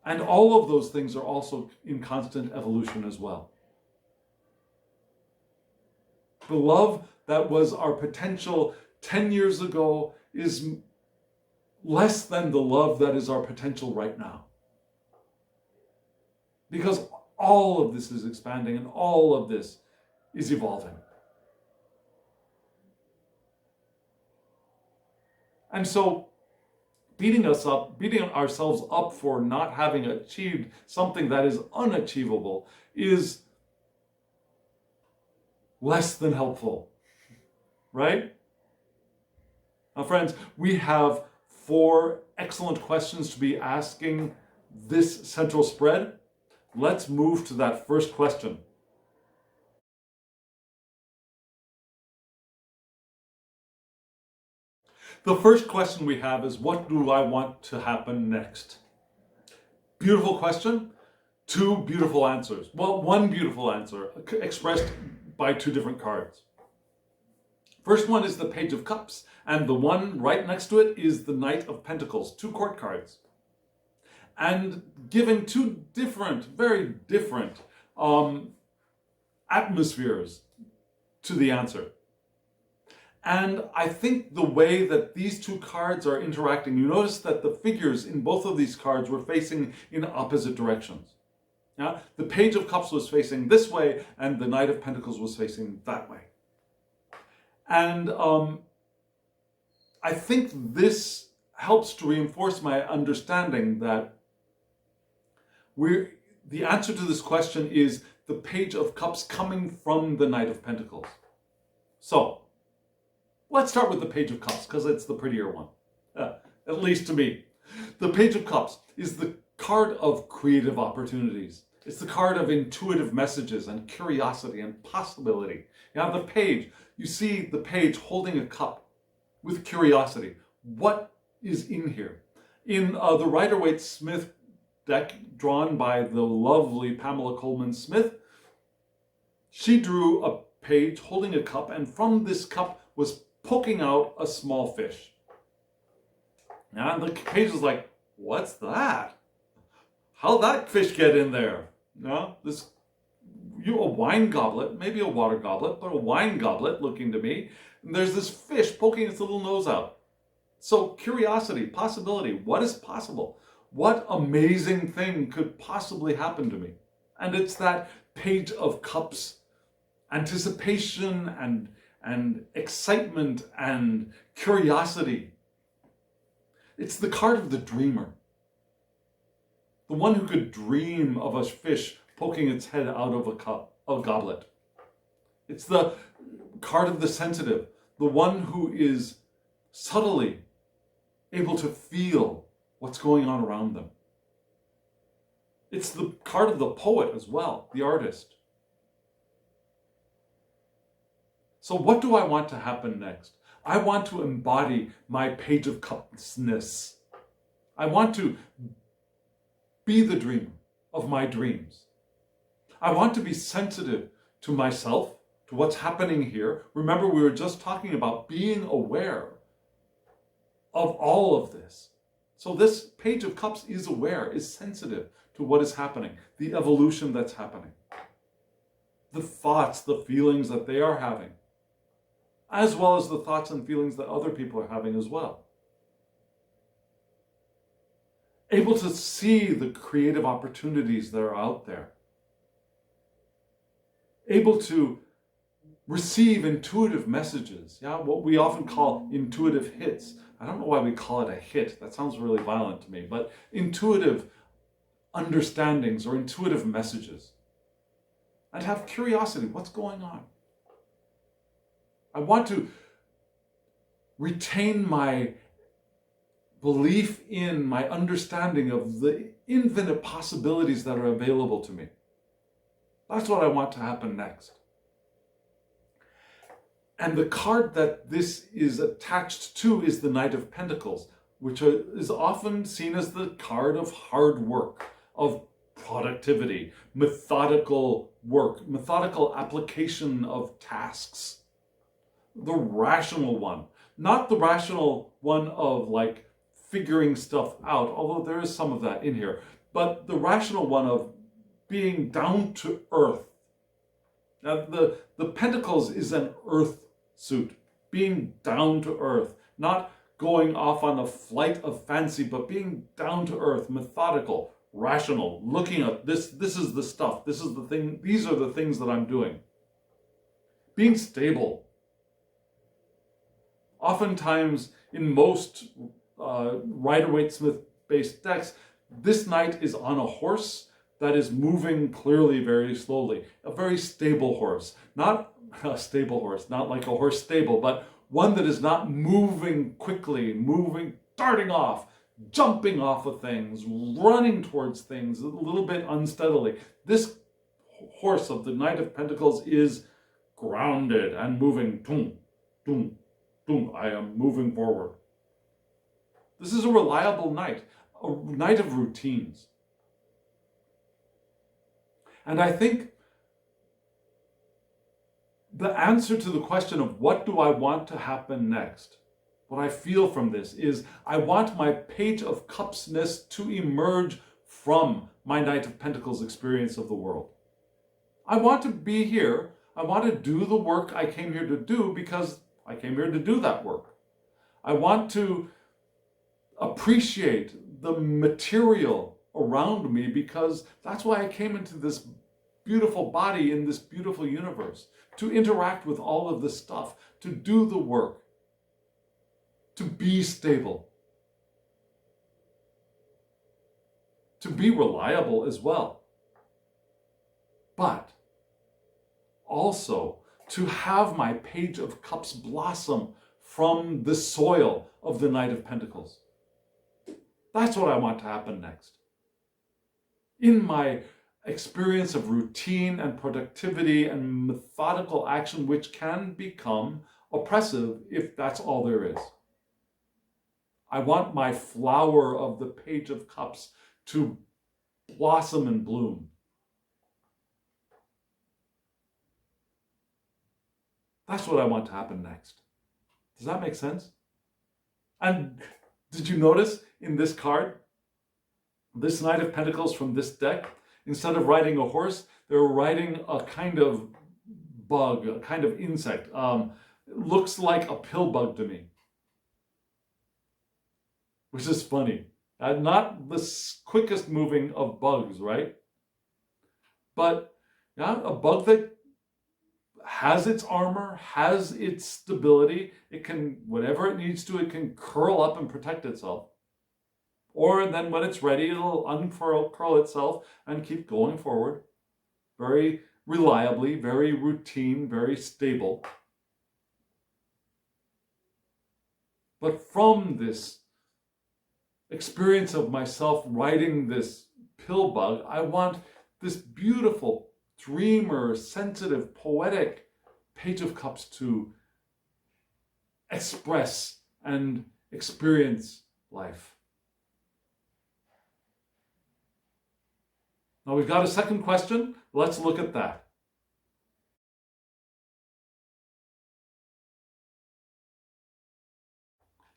And all of those things are also in constant evolution as well. The love that was our potential 10 years ago is less than the love that is our potential right now. Because all of this is expanding and all of this is evolving. And so beating ourselves up for not having achieved something that is unachievable is less than helpful, right? Now, friends, we have 4 excellent questions to be asking this central spread. Let's move to that first question. The first question we have is, what do I want to happen next? Beautiful question, 2 beautiful answers. Well, 1 beautiful answer expressed by 2 different cards. First one is the Page of Cups, and the one right next to it is the Knight of Pentacles, 2 court cards. And giving 2 different, very different atmospheres to the answer. And I think the way that these 2 cards are interacting, you notice that the figures in both of these cards were facing in opposite directions. Yeah? The Page of Cups was facing this way, and the Knight of Pentacles was facing that way. And I think this helps to reinforce my understanding that the answer to this question is the Page of Cups coming from the Knight of Pentacles. So, let's start with the Page of Cups, because it's the prettier one, at least to me. The Page of Cups is the card of creative opportunities. It's the card of intuitive messages and curiosity and possibility. You have the page. You see the page holding a cup with curiosity. What is in here? In the Rider-Waite-Smith deck drawn by the lovely Pamela Coleman Smith, she drew a page holding a cup, and from this cup was poking out a small fish. And the page is like, what's that? How'd that fish get in there? No, a wine goblet, maybe a water goblet, but a wine goblet looking to me. And there's this fish poking its little nose out. So curiosity, possibility, what is possible? What amazing thing could possibly happen to me? And it's that Page of Cups, anticipation and excitement and curiosity. It's the card of the dreamer. The one who could dream of a fish poking its head out of a goblet. It's the card of the sensitive, the one who is subtly able to feel what's going on around them. It's the card of the poet as well, the artist. So what do I want to happen next? I want to embody my Page of Cups-ness. I want to be the dreamer of my dreams. I want to be sensitive to myself, to what's happening here. Remember, we were just talking about being aware of all of this. So this Page of Cups is aware, is sensitive to what is happening, the evolution that's happening, the thoughts, the feelings that they are having, as well as the thoughts and feelings that other people are having as well. Able to see the creative opportunities that are out there. Able to receive intuitive messages, what we often call intuitive hits. I don't know why we call it a hit. That sounds really violent to me, but intuitive understandings or intuitive messages. And have curiosity, what's going on? I want to retain my belief in, my understanding of the infinite possibilities that are available to me. That's what I want to happen next. And the card that this is attached to is the Knight of Pentacles, which is often seen as the card of hard work, of productivity, methodical work, methodical application of tasks. The rational one, not the rational one of like figuring stuff out, although there is some of that in here, but the rational one of being down to earth. Now, the Pentacles is an earth suit, being down to earth, not going off on a flight of fancy, but being down to earth, methodical, rational, looking at this is the stuff, this is the thing, these are the things that I'm doing. Being stable. Oftentimes, in most Rider-Waite-Smith-based decks, this knight is on a horse that is moving clearly very slowly. A very stable horse. Not a stable horse, not like a horse stable, but one that is not moving quickly, darting off, jumping off of things, running towards things a little bit unsteadily. This horse of the Knight of Pentacles is grounded and moving. Boom, boom, boom. I am moving forward. This is a reliable knight, a knight of routines. And I think the answer to the question of what do I want to happen next, what I feel from this is I want my Page of Cups-ness to emerge from my Knight of Pentacles experience of the world. I want to be here. I want to do the work I came here to do because I came here to do that work. I want to appreciate the material around me because that's why I came into this beautiful body in this beautiful universe, to interact with all of this stuff, to do the work, to be stable, to be reliable as well, but also to have my Page of Cups blossom from the soil of the Knight of Pentacles. That's what I want to happen next. In my experience of routine and productivity and methodical action, which can become oppressive if that's all there is. I want my flower of the Page of Cups to blossom and bloom. That's what I want to happen next. Does that make sense? And did you notice in this card, this Knight of Pentacles from this deck, instead of riding a horse, they're riding a kind of bug, a kind of insect. It looks like a pill bug to me, which is funny. Not the quickest moving of bugs, right? But yeah, a bug that has its armor, has its stability. It can, whatever it needs to, it can curl up and protect itself. Or then when it's ready, it'll curl itself and keep going forward. Very reliably, very routine, very stable. But from this experience of myself riding this pill bug, I want this beautiful, dreamer, sensitive, poetic Page of Cups to express and experience life. Now we've got a second question. Let's look at that.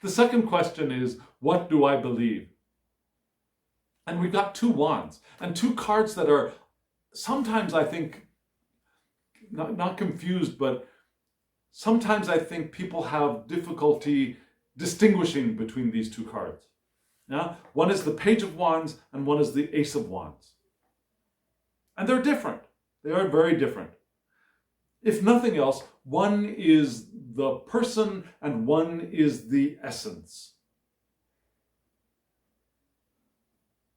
The second question is, what do I believe? And we've got two wands and two cards that are sometimes, I think, not confused, but sometimes I think people have difficulty distinguishing between these two cards. Yeah? One is the Page of Wands and one is the Ace of Wands. And they're different. They are very different. If nothing else, one is the person and one is the essence.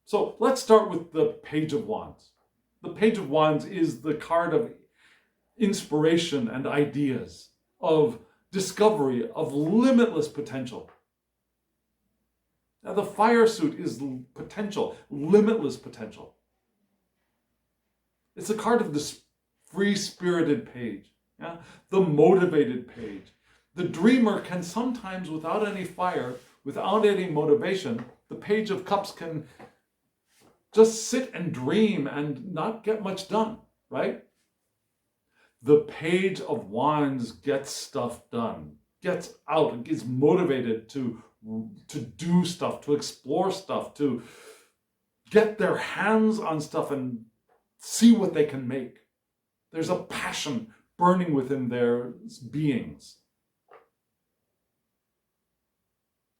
So let's start with the Page of Wands. The Page of Wands is the card of inspiration and ideas, of discovery, of limitless potential. Now the fire suit is potential, limitless potential. It's a card of the free-spirited page, yeah? The motivated page. The dreamer can sometimes, without any fire, without any motivation, the Page of Cups can just sit and dream and not get much done, right? The Page of Wands gets stuff done, gets out, and gets motivated to do stuff, to explore stuff, to get their hands on stuff and see what they can make. There's a passion burning within their beings.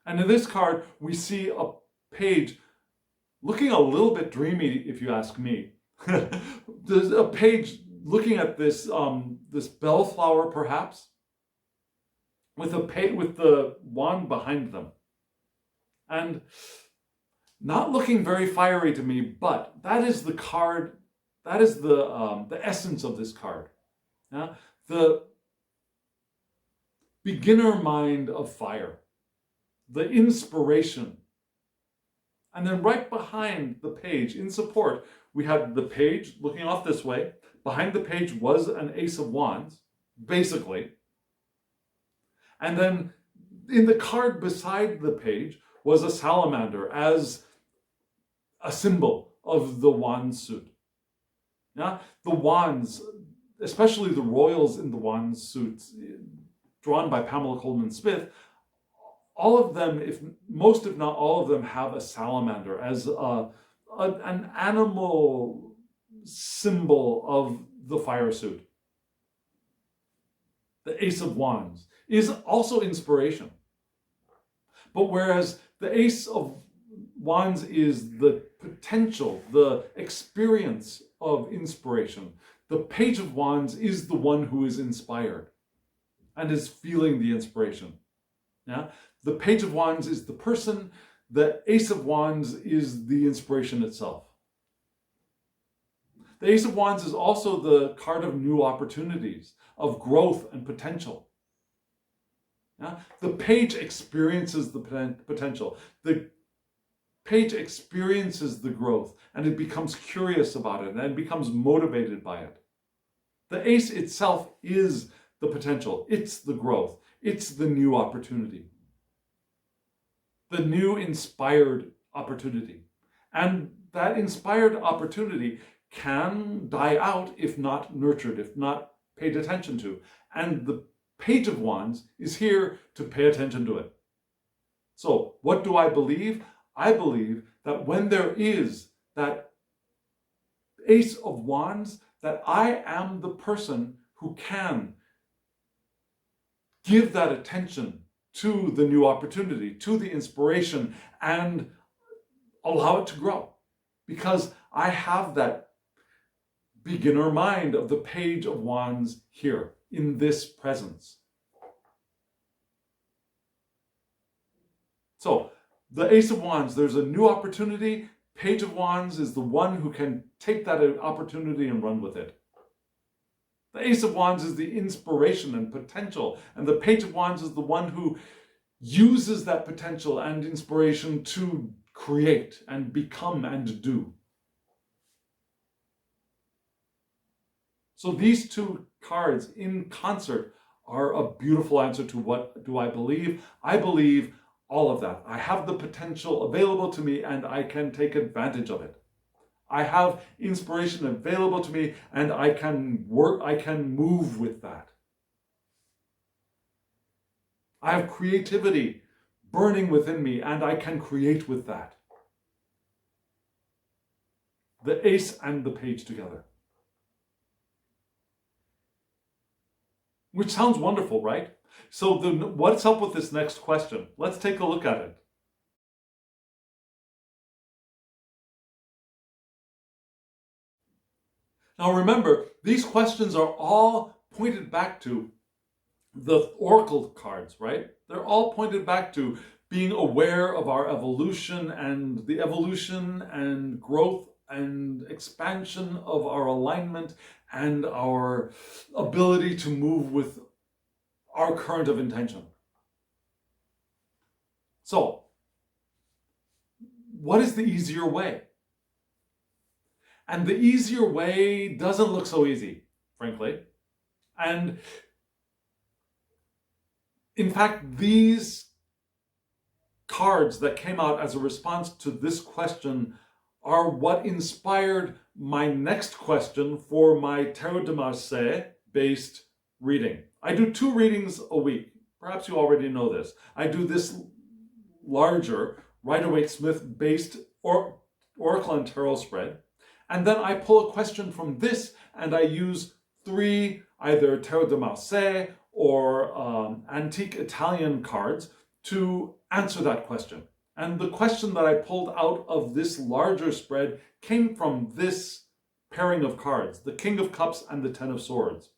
And in this card, we see a page looking a little bit dreamy, if you ask me. There's a page looking at this this bellflower, perhaps, with the wand behind them, and not looking very fiery to me. But that is the card. That is the essence of this card. Yeah? The beginner mind of fire, the inspiration. And then right behind the page, in support, we had the page looking off this way. Behind the page was an Ace of Wands, basically. And then in the card beside the page was a salamander as a symbol of the wand suit. Yeah? The wands, especially the royals in the wand suits, drawn by Pamela Coleman Smith, all of them, most if not all of them, have a salamander as an animal symbol of the fire suit. The Ace of Wands is also inspiration. But whereas the Ace of Wands is the potential, the experience of inspiration, the Page of Wands is the one who is inspired and is feeling the inspiration. Yeah? The Page of Wands is the person, the Ace of Wands is the inspiration itself. The Ace of Wands is also the card of new opportunities, of growth and potential. Yeah? The page experiences the potential. The page experiences the growth, and it becomes curious about it, and it becomes motivated by it. The ace itself is the potential. It's the growth. It's the new opportunity. The new inspired opportunity. And that inspired opportunity can die out if not nurtured, if not paid attention to. And the Page of Wands is here to pay attention to it. So, what do I believe? I believe that when there is that Ace of Wands, that I am the person who can give that attention to the new opportunity, to the inspiration, and allow it to grow, because I have that beginner mind of the Page of Wands here in this presence. So the Ace of Wands, there's a new opportunity. Page of Wands is the one who can take that opportunity and run with it. The Ace of Wands is the inspiration and potential, and the Page of Wands is the one who uses that potential and inspiration to create and become and do. So these two cards in concert are a beautiful answer to what do I believe? I believe all of that. I have the potential available to me and I can take advantage of it. I have inspiration available to me and I can work, I can move with that. I have creativity burning within me and I can create with that. The Ace and the Page together. Which sounds wonderful, right? So then what's up with this next question? Let's take a look at it. Now remember, these questions are all pointed back to the oracle cards, right? They're all pointed back to being aware of our evolution and the evolution and growth and expansion of our alignment and our ability to move with our current of intention. So, what is the easier way? And the easier way doesn't look so easy, frankly. And in fact, these cards that came out as a response to this question are what inspired my next question for my Tarot de Marseille based reading. I do 2 readings a week. Perhaps you already know this. I do this larger Rider-Waite-Smith based Oracle and Tarot spread. And then I pull a question from this and I use 3 either Tarot de Marseille or antique Italian cards to answer that question. And the question that I pulled out of this larger spread came from this pairing of cards, the King of Cups and the Ten of Swords.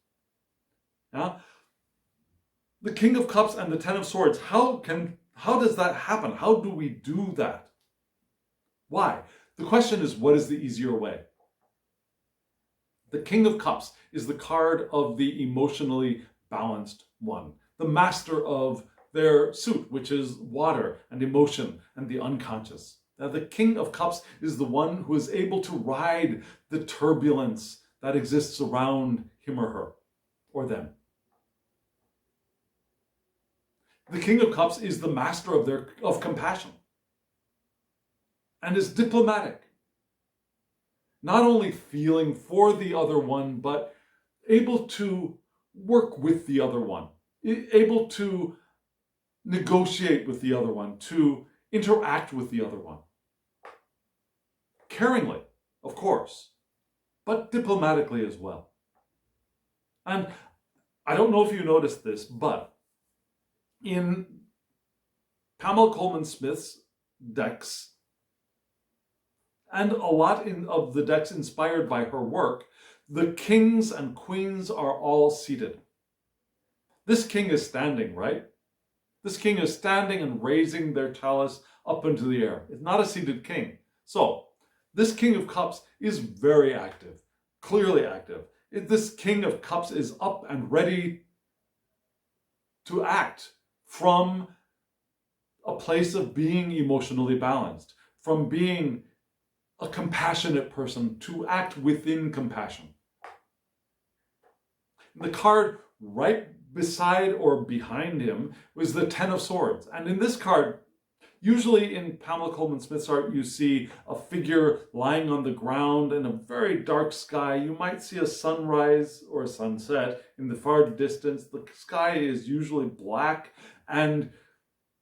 Now, the King of Cups and the Ten of Swords, how does that happen? How do we do that? Why? The question is, what is the easier way? The King of Cups is the card of the emotionally balanced one, the master of their suit, which is water and emotion and the unconscious. Now, the King of Cups is the one who is able to ride the turbulence that exists around him or her, or them. The King of Cups is the master of compassion and is diplomatic. Not only feeling for the other one, but able to work with the other one, able to negotiate with the other one, to interact with the other one. Caringly, of course, but diplomatically as well. And I don't know if you noticed this, but in Pamela Coleman Smith's decks, and a lot of the decks inspired by her work, the kings and queens are all seated. This king is standing, right? This king is standing and raising their chalice up into the air. It's not a seated king. So, this King of Cups is very active, clearly active. This King of Cups is up and ready to act from a place of being emotionally balanced, from being a compassionate person to act within compassion. The card right beside or behind him was the Ten of Swords. And in this card, usually in Pamela Coleman Smith's art, you see a figure lying on the ground in a very dark sky. You might see a sunrise or a sunset in the far distance. The sky is usually black, and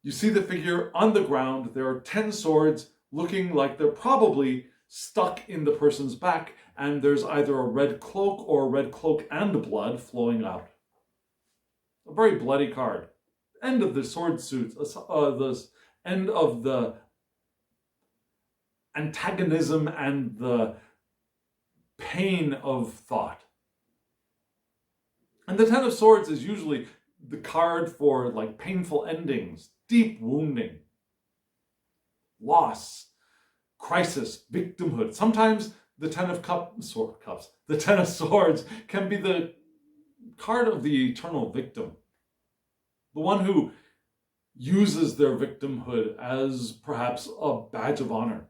you see the figure on the ground. There are 10 swords looking like they're probably stuck in the person's back, and there's either a red cloak or a red cloak and blood flowing out. A very bloody card. End of the sword suits, the end of the antagonism and the pain of thought. And the Ten of Swords is usually the card for like painful endings, deep wounding, loss, crisis, victimhood. Sometimes the the Ten of Swords can be the card of the eternal victim, the one who uses their victimhood as perhaps a badge of honor,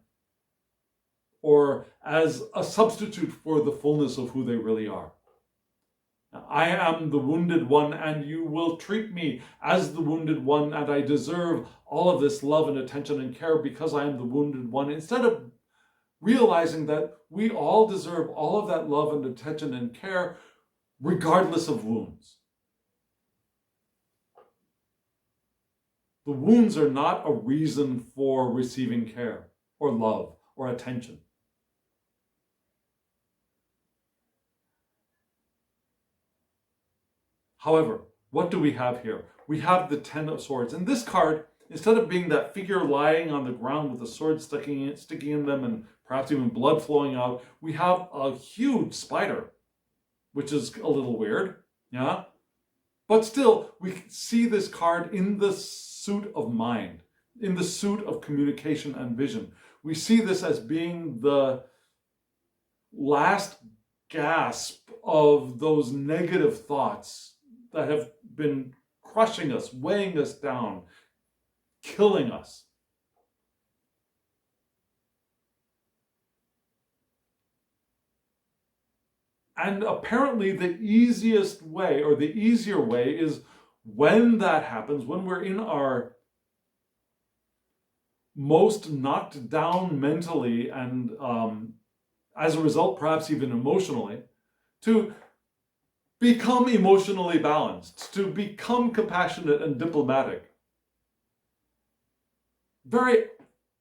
or as a substitute for the fullness of who they really are. I am the wounded one, and you will treat me as the wounded one, and I deserve all of this love and attention and care because I am the wounded one, instead of realizing that we all deserve all of that love and attention and care regardless of wounds. The wounds are not a reason for receiving care or love or attention. However, what do we have here? We have the Ten of Swords. And this card, instead of being that figure lying on the ground with a sword sticking in them and perhaps even blood flowing out, we have a huge spider, which is a little weird, yeah? But still, we see this card in the suit of mind, in the suit of communication and vision. We see this as being the last gasp of those negative thoughts that have been crushing us, weighing us down, killing us. And apparently the easiest way, or the easier way, is when that happens, when we're in our most knocked down mentally and as a result, perhaps even emotionally, to become emotionally balanced, to become compassionate and diplomatic. Very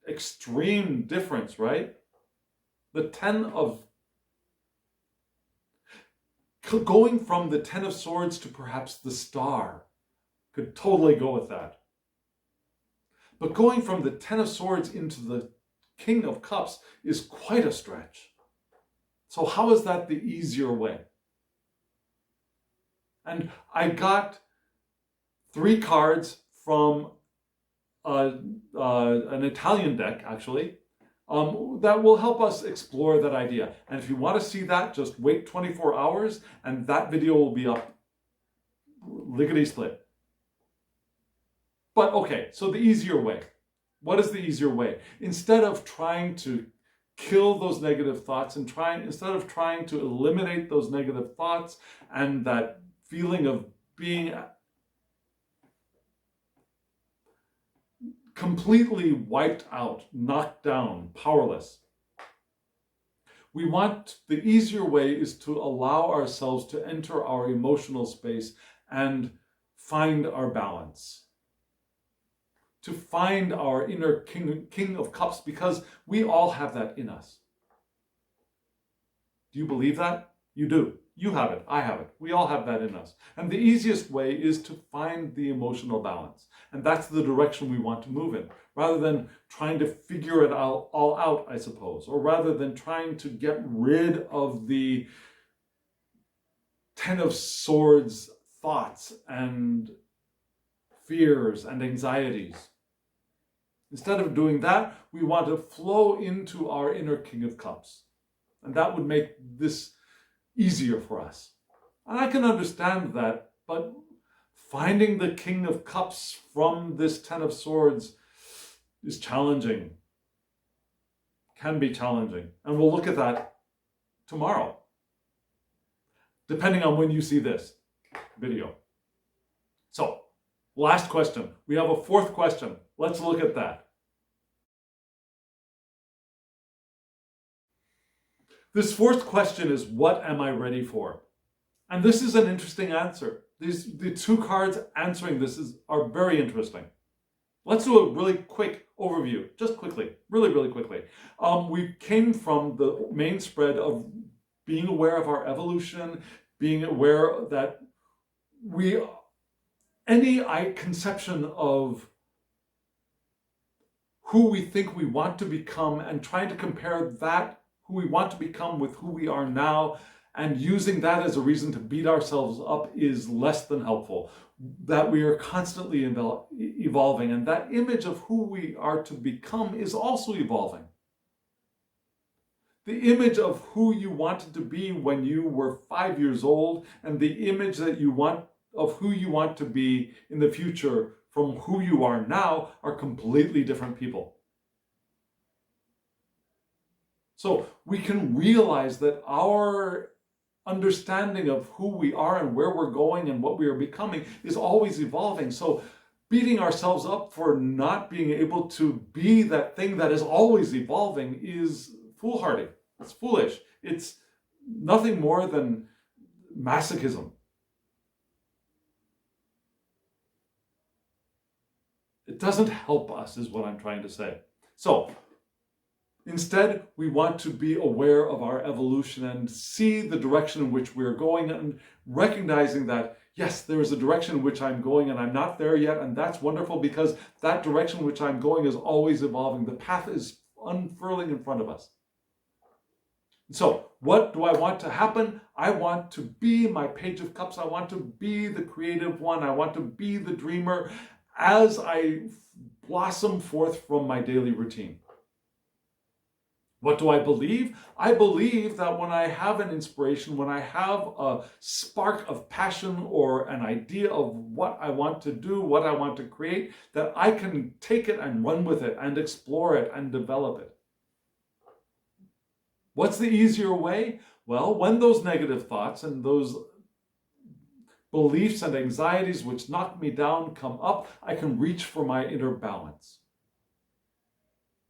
extreme difference, right? Going from the Ten of Swords to perhaps the Star could totally go with that. But going from the Ten of Swords into the King of Cups is quite a stretch. So how is that the easier way? And I got 3 cards from an Italian deck, actually, that will help us explore that idea. And if you want to see that, just wait 24 hours and that video will be up lickety-split. But okay, so the easier way. What is the easier way? Instead of trying to kill those negative thoughts and instead of trying to eliminate those negative thoughts and that feeling of being completely wiped out, knocked down, powerless. The easier way is to allow ourselves to enter our emotional space and find our balance. To find our inner King of Cups, because we all have that in us. Do you believe that? You do. You have it. I have it. We all have that in us. And the easiest way is to find the emotional balance. And that's the direction we want to move in, rather than trying to figure it all out, I suppose, or rather than trying to get rid of the Ten of Swords thoughts and fears and anxieties. Instead of doing that, we want to flow into our inner King of Cups. And that would make this easier for us. And I can understand that, but finding the King of Cups from this Ten of Swords is challenging. Can be challenging. And we'll look at that tomorrow, depending on when you see this video. So, last question. We have a 4th question. Let's look at that. This 4th question is, what am I ready for? And this is an interesting answer. The 2 cards answering this are very interesting. Let's do a really quick overview, just quickly, really quickly. We came from the main spread of being aware of our evolution, being aware that any conception of who we think we want to become and trying to compare that, who we want to become, with who we are now, and using that as a reason to beat ourselves up is less than helpful. That we are constantly evolving, and that image of who we are to become is also evolving. The image of who you wanted to be when you were 5 years old and the image that you want of who you want to be in the future from who you are now are completely different people. So we can realize that our understanding of who we are and where we're going and what we are becoming is always evolving. So beating ourselves up for not being able to be that thing that is always evolving is foolhardy. It's foolish. It's nothing more than masochism. It doesn't help us, is what I'm trying to say. So instead, we want to be aware of our evolution and see the direction in which we're going, and recognizing that, yes, there is a direction in which I'm going and I'm not there yet, and that's wonderful because that direction in which I'm going is always evolving. The path is unfurling in front of us. So what do I want to happen? I want to be my Page of Cups. I want to be the creative one. I want to be the dreamer as I blossom forth from my daily routine. What do I believe? I believe that when I have an inspiration, when I have a spark of passion or an idea of what I want to do, what I want to create, that I can take it and run with it and explore it and develop it. What's the easier way? Well, when those negative thoughts and those beliefs and anxieties which knock me down come up, I can reach for my inner balance.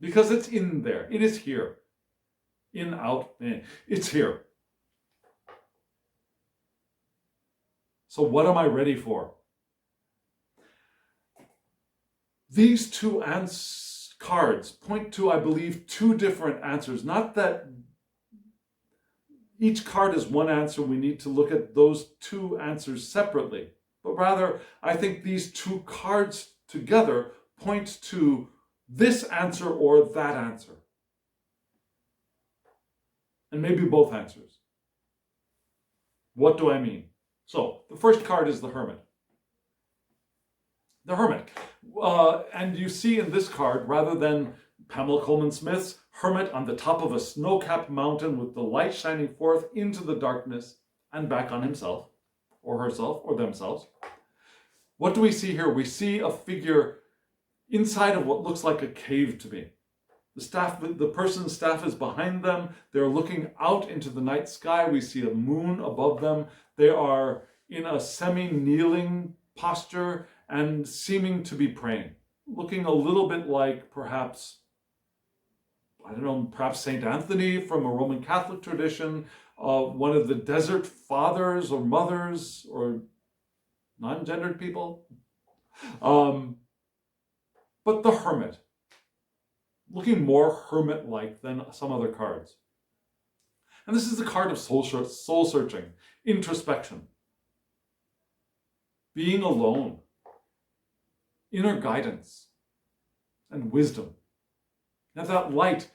Because it's in there. It is here. In, out, in. It's here. So what am I ready for? These two cards point to, I believe, two different answers. Not that each card is one answer. We need to look at those two answers separately. But rather, I think these two cards together point to this answer or that answer. And maybe both answers. What do I mean? So, the first card is the Hermit. The Hermit. And you see in this card, rather than Pamela Coleman Smith's Hermit on the top of a snow-capped mountain with the light shining forth into the darkness and back on himself, or herself, or themselves. What do we see here? We see a figure inside of what looks like a cave to me. The person's staff is behind them. They're looking out into the night sky. We see a moon above them. They are in a semi-kneeling posture and seeming to be praying. Looking a little bit like perhaps, I don't know, perhaps St. Anthony from a Roman Catholic tradition, one of the desert fathers or mothers or non-gendered people. But the Hermit, looking more hermit-like than some other cards. And this is the card of soul searching, introspection, being alone, inner guidance, and wisdom. And that light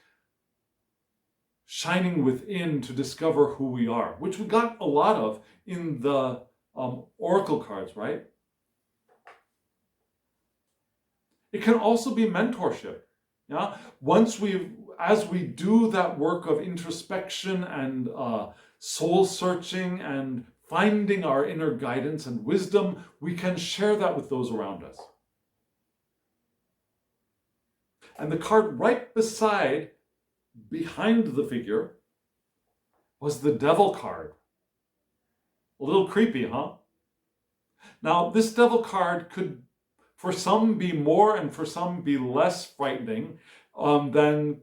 shining within to discover who we are, which we got a lot of in the oracle cards, right? It can also be mentorship. Yeah, as we do that work of introspection and soul searching and finding our inner guidance and wisdom, we can share that with those around us. And the card right behind the figure, was the Devil card. A little creepy, huh? Now, this Devil card could, for some, be more and for some be less frightening than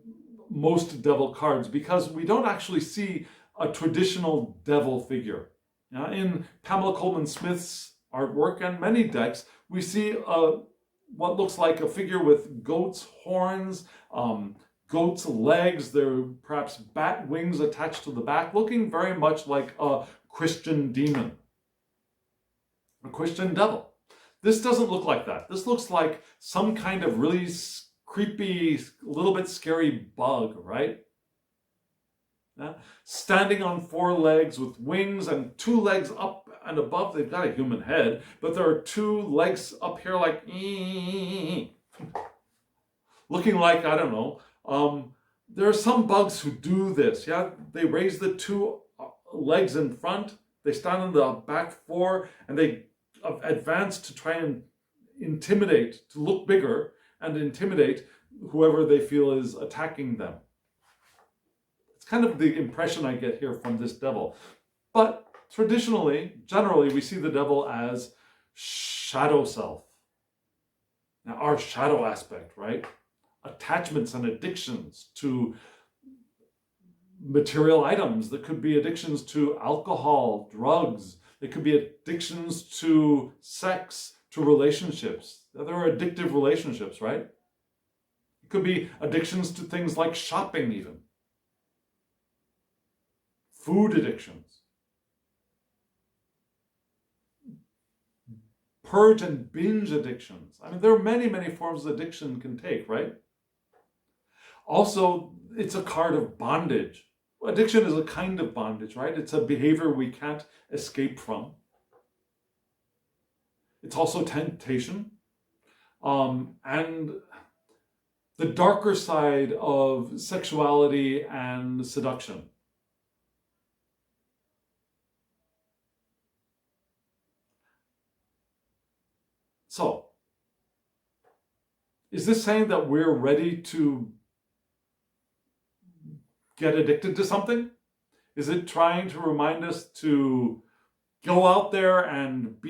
most devil cards, because we don't actually see a traditional devil figure. Now, in Pamela Coleman Smith's artwork and many decks, we see what looks like a figure with goat's horns, goat's legs. There are perhaps bat wings attached to the back, looking very much like a Christian demon, a Christian devil. This doesn't look like that. This looks like some kind of really creepy, a little bit scary bug, right? Yeah? Standing on four legs with wings and two legs up and above. They've got a human head, but there are two legs up here like looking like, I don't know. There are some bugs who do this. Yeah, they raise the two legs in front. They stand on the back four and they advance to try and intimidate, to look bigger and intimidate whoever they feel is attacking them. It's kind of the impression I get here from this devil. But traditionally, generally, we see the devil as shadow self. Now, our shadow aspect, right? Attachments and addictions to material items. That could be addictions to alcohol, drugs. It could be addictions to sex, to relationships. There are addictive relationships, right? It could be addictions to things like shopping even. Food addictions. Purge and binge addictions. I mean, there are many, many forms addiction can take, right? Also, it's a card of bondage. Addiction is a kind of bondage, right? It's a behavior we can't escape from. It's also temptation. And the darker side of sexuality and seduction. So, is this saying that we're ready to get addicted to something? Is it trying to remind us to go out there and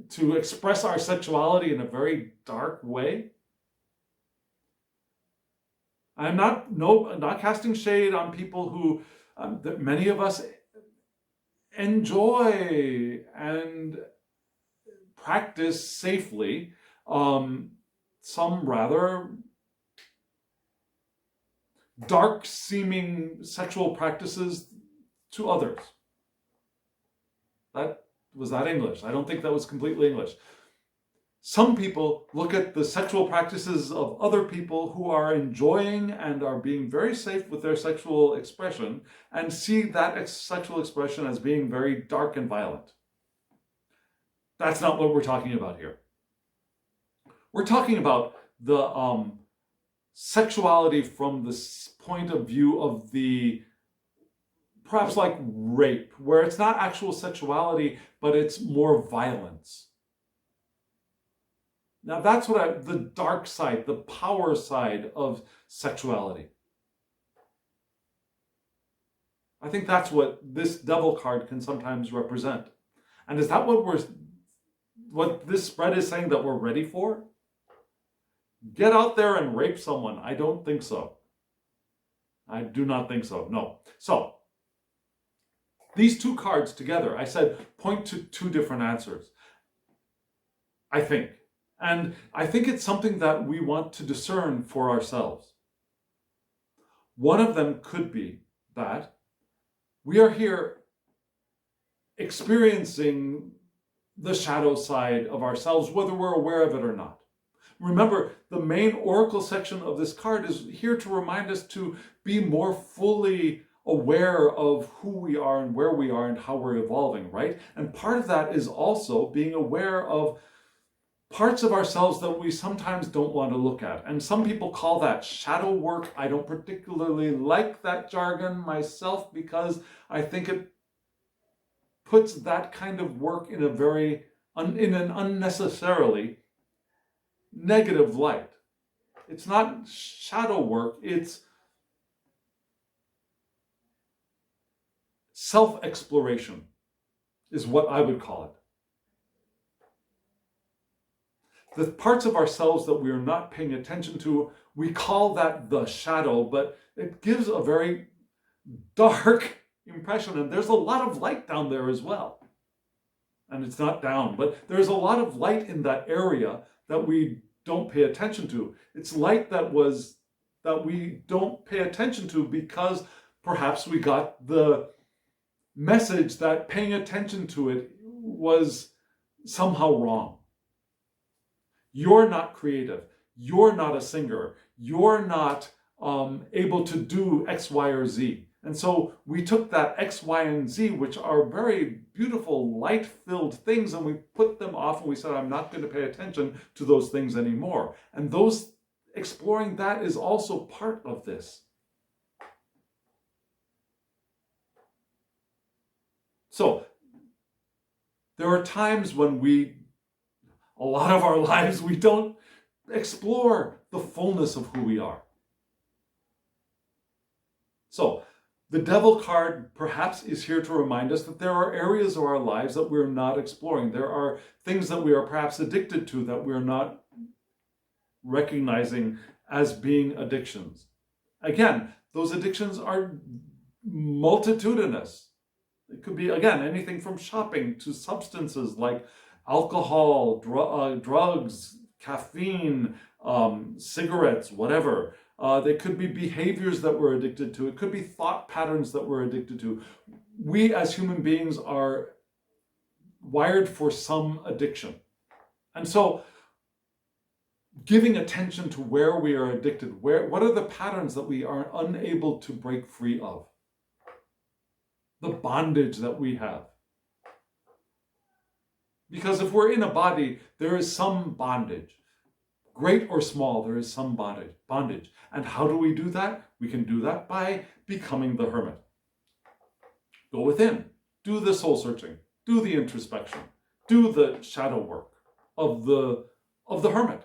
to express our sexuality in a very dark way? I'm not casting shade on people who, that many of us enjoy and practice safely some rather dark seeming sexual practices to others. Was that English? I don't think that was completely English. Some people look at the sexual practices of other people who are enjoying and are being very safe with their sexual expression and see that sexual expression as being very dark and violent. That's not what we're talking about here. We're talking about the sexuality from the point of view of the, perhaps like rape, where it's not actual sexuality, but it's more violence. Now that's the dark side, the power side of sexuality. I think that's what this devil card can sometimes represent. And is that what this spread is saying that we're ready for? Get out there and rape someone. I don't think so. I do not think so, no. So, these two cards together, I said, point to two different answers. I think. And I think it's something that we want to discern for ourselves. One of them could be that we are here experiencing the shadow side of ourselves, whether we're aware of it or not. Remember, the main oracle section of this card is here to remind us to be more fully aware of who we are and where we are and how we're evolving, right? And part of that is also being aware of parts of ourselves that we sometimes don't want to look at. And some people call that shadow work. I don't particularly like that jargon myself because I think it puts that kind of work in in an unnecessarily negative light. It's not shadow work, it's self-exploration is what I would call it. The parts of ourselves that we are not paying attention to, we call that the shadow, but it gives a very dark impression, and there's a lot of light down there as well. And it's not down, but there's a lot of light in that area that we don't pay attention to. It's light that we don't pay attention to because perhaps we got the message that paying attention to it was somehow wrong. You're not creative. You're not a singer. You're not able to do X, Y, or Z. And so we took that X, Y, and Z, which are very beautiful, light-filled things, and we put them off and we said, I'm not going to pay attention to those things anymore. And exploring that is also part of this. So there are times when a lot of our lives, we don't explore the fullness of who we are. So the Devil card perhaps is here to remind us that there are areas of our lives that we're not exploring. There are things that we are perhaps addicted to that we're not recognizing as being addictions. Again, those addictions are multitudinous. It could be, again, anything from shopping to substances like alcohol, drugs, caffeine, cigarettes, whatever. They could be behaviors that we're addicted to. It could be thought patterns that we're addicted to. We as human beings are wired for some addiction. And so giving attention to where we are addicted, what are the patterns that we are unable to break free of? The bondage that we have. Because if we're in a body, there is some bondage. Great or small, there is some bondage. And how do we do that? We can do that by becoming the hermit. Go within. Do the soul searching. Do the introspection. Do the shadow work of the hermit.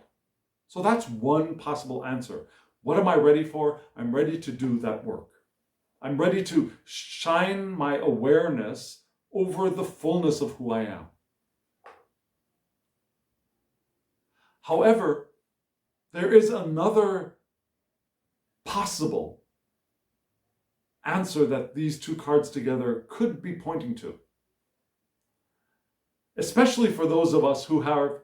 So that's one possible answer. What am I ready for? I'm ready to do that work. I'm ready to shine my awareness over the fullness of who I am. However, there is another possible answer that these two cards together could be pointing to. Especially for those of us who have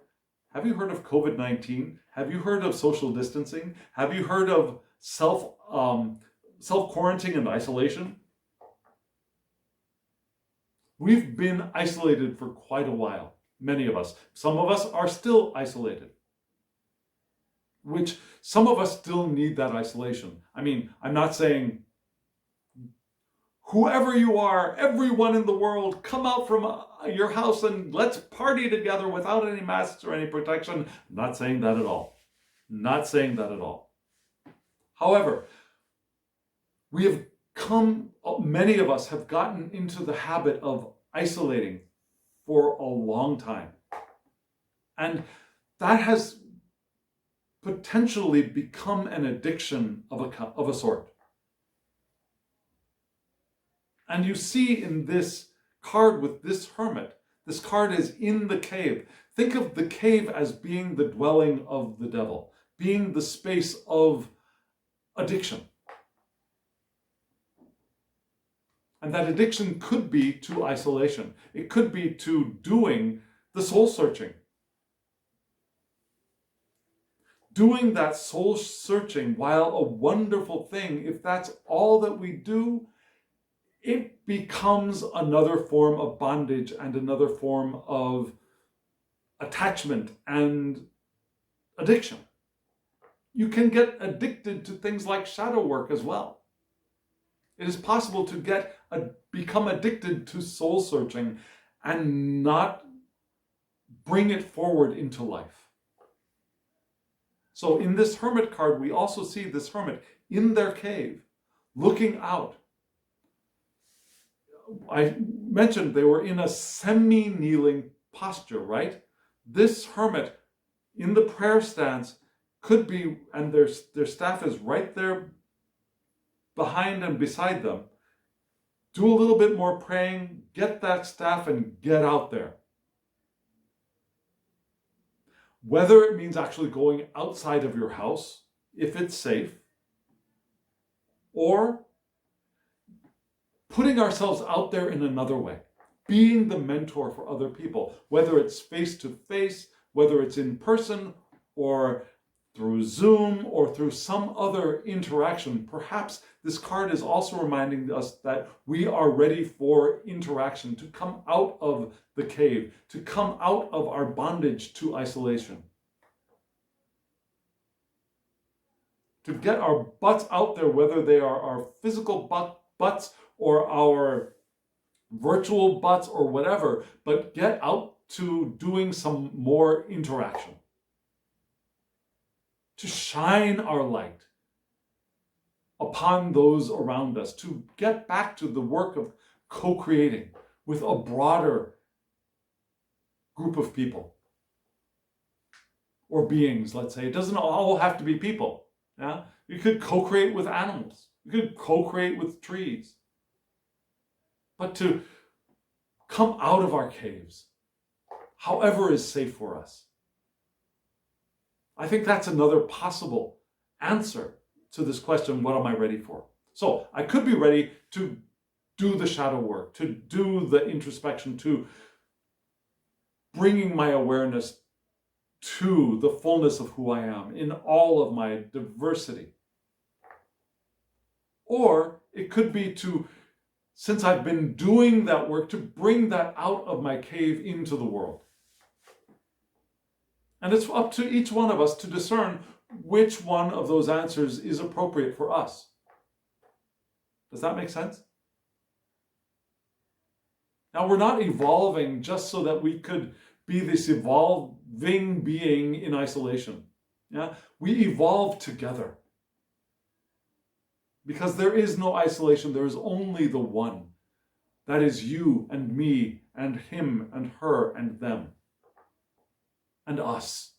you heard of COVID-19? Have you heard of social distancing? Have you heard of self-quarantine and isolation? We've been isolated for quite a while, many of us. Some of us are still isolated, which some of us still need that isolation. I mean, I'm not saying whoever you are, everyone in the world, come out from your house and let's party together without any masks or any protection. I'm not saying that at all. Not saying that at all. However, many of us have gotten into the habit of isolating for a long time. And that has potentially become an addiction of a sort. And you see in this card with this hermit, this card is in the cave. Think of the cave as being the dwelling of the devil, being the space of addiction. And that addiction could be to isolation. It could be to doing the soul searching. Doing that soul searching, while a wonderful thing, if that's all that we do, it becomes another form of bondage and another form of attachment and addiction. You can get addicted to things like shadow work as well. It is possible to become addicted to soul searching and not bring it forward into life. So in this hermit card, we also see this hermit in their cave, looking out. I mentioned they were in a semi-kneeling posture, right? This hermit in the prayer stance could be, and their staff is right there behind and beside them. Do a little bit more praying, get that staff and get out there. Whether it means actually going outside of your house, if it's safe, or putting ourselves out there in another way, being the mentor for other people, whether it's face-to-face, whether it's in person, or through Zoom, or through some other interaction. Perhaps this card is also reminding us that we are ready for interaction, to come out of the cave, to come out of our bondage to isolation. to get our butts out there, whether they are our physical butts or our virtual butts or whatever, but get out to doing some more interaction. To shine our light upon those around us, to get back to the work of co-creating with a broader group of people or beings, let's say. It doesn't all have to be people. Yeah? You could co-create with animals. You could co-create with trees. But to come out of our caves, however is safe for us. I think that's another possible answer to this question, what am I ready for? So I could be ready to do the shadow work, to do the introspection, to bringing my awareness to the fullness of who I am in all of my diversity. Or it could be to, since I've been doing that work, to bring that out of my cave into the world. And it's up to each one of us to discern which one of those answers is appropriate for us. Does that make sense? Now, we're not evolving just so that we could be this evolving being in isolation. Yeah? We evolve together. Because there is no isolation, there is only the one. That is you and me and him and her and them. And us.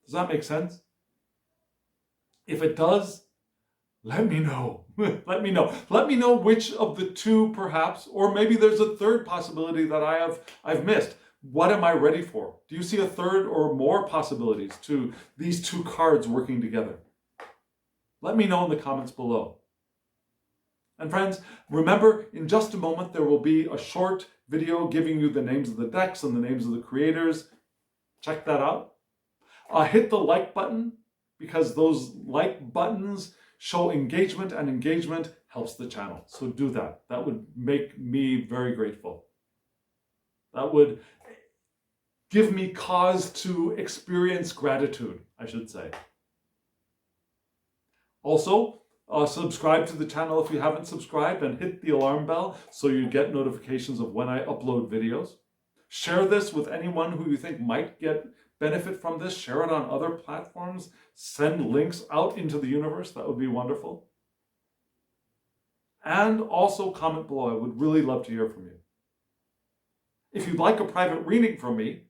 Does that make sense? If it does, let me know. Let me know. Let me know which of the two perhaps, or maybe there's a third possibility that I've missed. What am I ready for? Do you see a third or more possibilities to these two cards working together? Let me know in the comments below. And friends, remember, in just a moment, there will be a short video giving you the names of the decks and the names of the creators. Check that out. Hit the like button, because those like buttons show engagement, and engagement helps the channel. So do that. That would make me very grateful. That would give me cause to experience gratitude, I should say. Also, subscribe to the channel if you haven't subscribed, and hit the alarm bell so you get notifications of when I upload videos. Share this with anyone who you think might get benefit from this. Share it on other platforms. Send links out into the universe. That would be wonderful. And also comment below. I would really love to hear from you. If you'd like a private reading from me,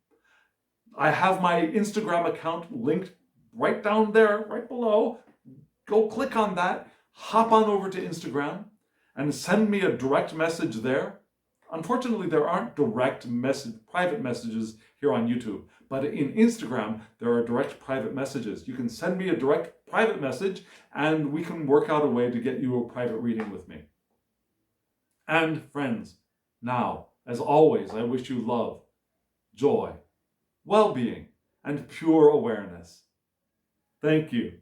I have my Instagram account linked right down there, right below. Go click on that, hop on over to Instagram, and send me a direct message there. Unfortunately, there aren't direct private messages here on YouTube, but in Instagram, there are direct private messages. You can send me a direct private message, and we can work out a way to get you a private reading with me. And friends, now, as always, I wish you love, joy, well-being, and pure awareness. Thank you.